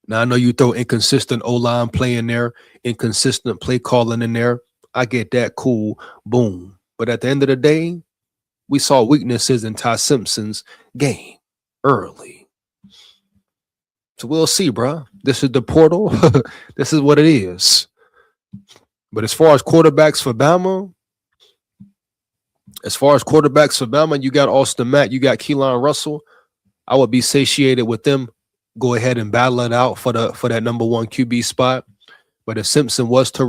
Now, I know you throw inconsistent O-line play in there, inconsistent play calling in there. I get that, cool, boom. But at the end of the day, we saw weaknesses in Ty Simpson's game early. So we'll see, bro. This is the portal. This is what it is. But as far as quarterbacks for Bama, you got Austin Mack, you got Qua Russaw. I would be satiated with them. Go ahead and battle it out for that number one QB spot. But if Simpson was to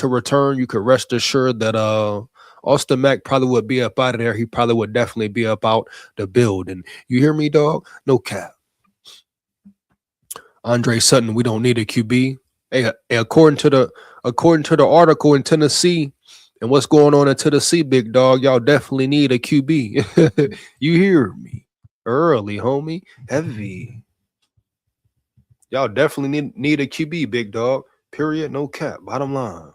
return, you could rest assured that Austin Mack probably would be up out of there. He probably would definitely be up out the building. You hear me, dog? No cap. Andre Sutton, we don't need a QB. Hey, according to the article in Tennessee and what's going on in Tennessee, big dog, y'all definitely need a QB. You hear me? Early, homie. Heavy. Y'all definitely need a QB, big dog. Period. No cap. Bottom line.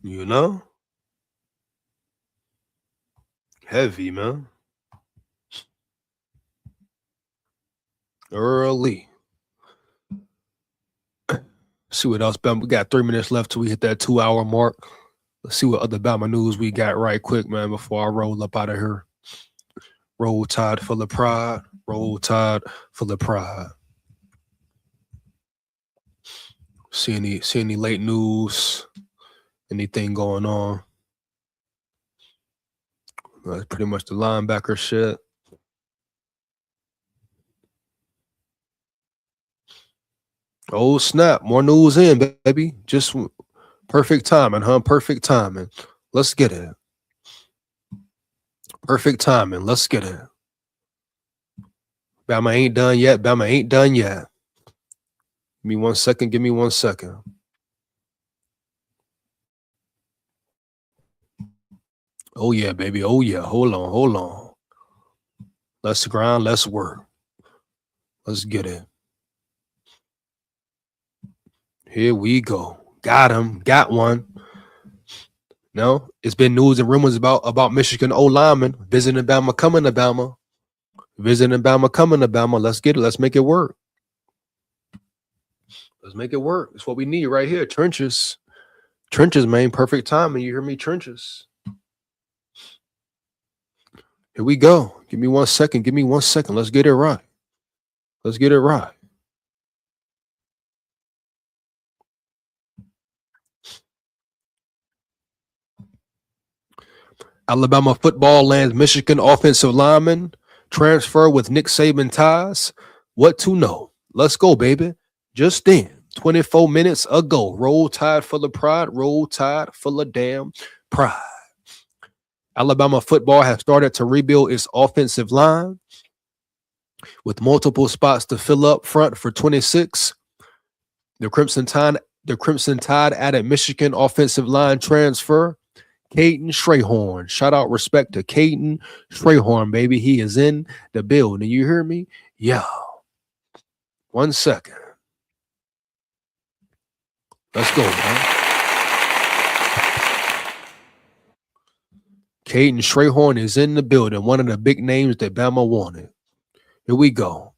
You know? Heavy, man. Early. See what else, Bama. We got 3 minutes left till we hit that 2-hour mark. Let's see what other Bama news we got right quick, man, before I roll up out of here. Roll Tide full of pride. Roll Tide full of pride. See any late news? Anything going on? That's pretty much the linebacker shit. Oh, snap. More news in, baby. Just perfect timing, huh? Perfect timing. Let's get it. Perfect timing. Let's get it. Bama ain't done yet. Bama ain't done yet. Give me 1 second. Give me 1 second. Oh, yeah, baby. Oh, yeah. Hold on. Let's grind. Let's work. Let's get it. Here we go. Got him. Got one. No, it's been news and rumors about Michigan O-lineman visiting Bama, coming to Bama. Visiting Bama, coming to Bama. Let's get it. Let's make it work. Let's make it work. It's what we need right here. Trenches. Trenches, man. Perfect timing. You hear me? Trenches. Here we go. Give me 1 second. Give me 1 second. Let's get it right. Let's get it right. Alabama football lands Michigan offensive lineman transfer with Nick Saban ties. What to know? Let's go, baby. Just then, 24 minutes ago, Roll Tide full of pride. Roll Tide full of damn pride. Alabama football has started to rebuild its offensive line with multiple spots to fill up front for 26. The Crimson Tide added Michigan offensive line transfer Caden Strayhorn. Shout out respect to Caden Strayhorn, baby. He is in the building. You hear me? Yeah. 1 second. Let's go, man. Caden Strayhorn is in the building. One of the big names that Bama wanted. Here we go.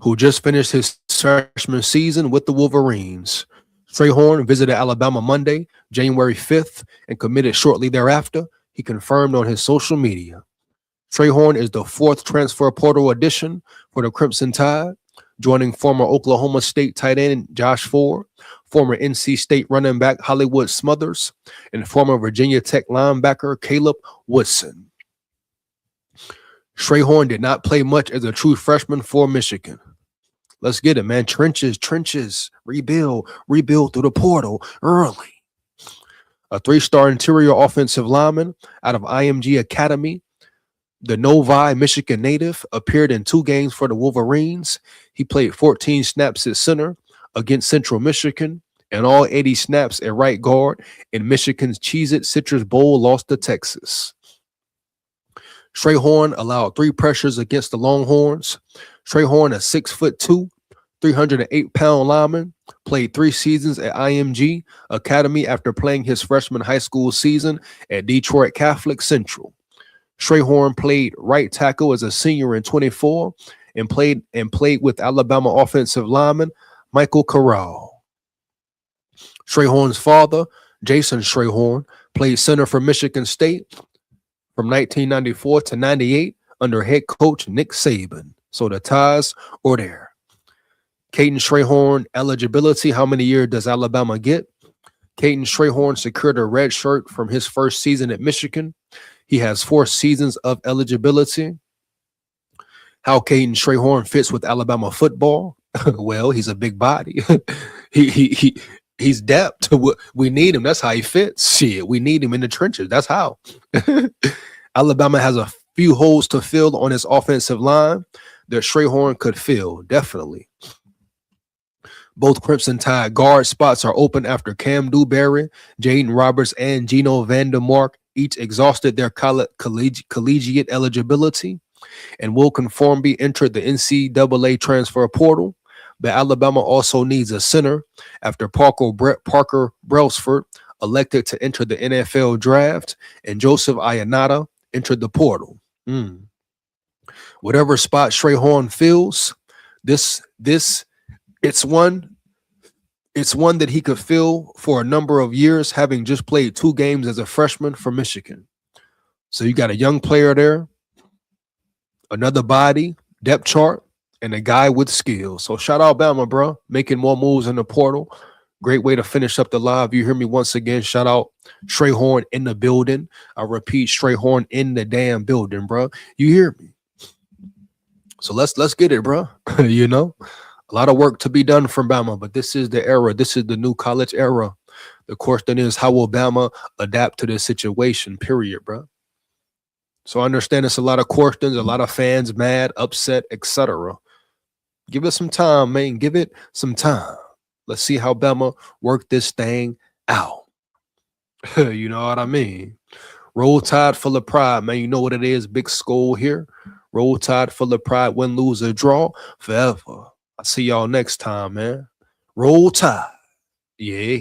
Who just finished his freshman season with the Wolverines. Strayhorn visited Alabama Monday, January 5th, and committed shortly thereafter. He confirmed on his social media. Strayhorn is the 4th transfer portal addition for the Crimson Tide, joining former Oklahoma State tight end Josh Ford, former NC State running back Hollywood Smothers, and former Virginia Tech linebacker Caleb Woodson. Strayhorn did not play much as a true freshman for Michigan. Let's get it, man. Trenches, rebuild through the portal early. A 3-star interior offensive lineman out of IMG Academy, the Novi, Michigan native, appeared in 2 games for the Wolverines. He played 14 snaps at center against Central Michigan and all 80 snaps at right guard in Michigan's Cheez-It Citrus Bowl loss to Texas. Strayhorn allowed 3 pressures against the Longhorns. Strayhorn, a 6'2", 308-pound lineman, played 3 seasons at IMG Academy after playing his freshman high school season at Detroit Catholic Central. Strayhorn played right tackle as a senior in 24 and played with Alabama offensive lineman Michael Corral. Strayhorn's father, Jason Strayhorn, played center for Michigan State. from 1994 to 98 under head coach Nick Saban. So the ties are there. Caden Strayhorn eligibility. How many years does Alabama get? Caden Strayhorn secured a red shirt from his first season at Michigan. He has 4 seasons of eligibility. How Caden Strayhorn fits with Alabama football? Well, he's a big body. He's depth. We need him. That's how he fits. Shit, we need him in the trenches. That's how. Alabama has a few holes to fill on his offensive line that Strayhorn could fill, definitely. Both Crimson Tide guard spots are open after Cam Dewberry, Jaden Roberts, and Geno Vandermark each exhausted their collegiate eligibility, and Wilkin Formby entered the NCAA transfer portal. But Alabama also needs a center after Parker Brailsford elected to enter the NFL draft, and Joseph Ionata entered the portal. Whatever spot Strayhorn fills, it's one that he could fill for a number of years, having just played 2 games as a freshman for Michigan. So you got a young player there, another body, depth chart, and a guy with skill. So shout out Bama, bro, making more moves in the portal. Great way to finish up the live. You hear me once again. Shout out Strayhorn in the building. I repeat, Strayhorn in the damn building, bro. You hear me? So let's get it, bro. You know, a lot of work to be done from Bama, but this is the era. This is the new college era. The question is, how will Bama adapt to this situation? Period, bro. So I understand it's a lot of questions, a lot of fans mad, upset, etc. Give it some time, man. Give it some time. Let's see how Bama work this thing out. You know what I mean? Roll Tide full of pride, man. You know what it is. Big SKOL here. Roll Tide full of pride. Win, lose, or draw forever. I'll see y'all next time, man. Roll Tide. Yeah.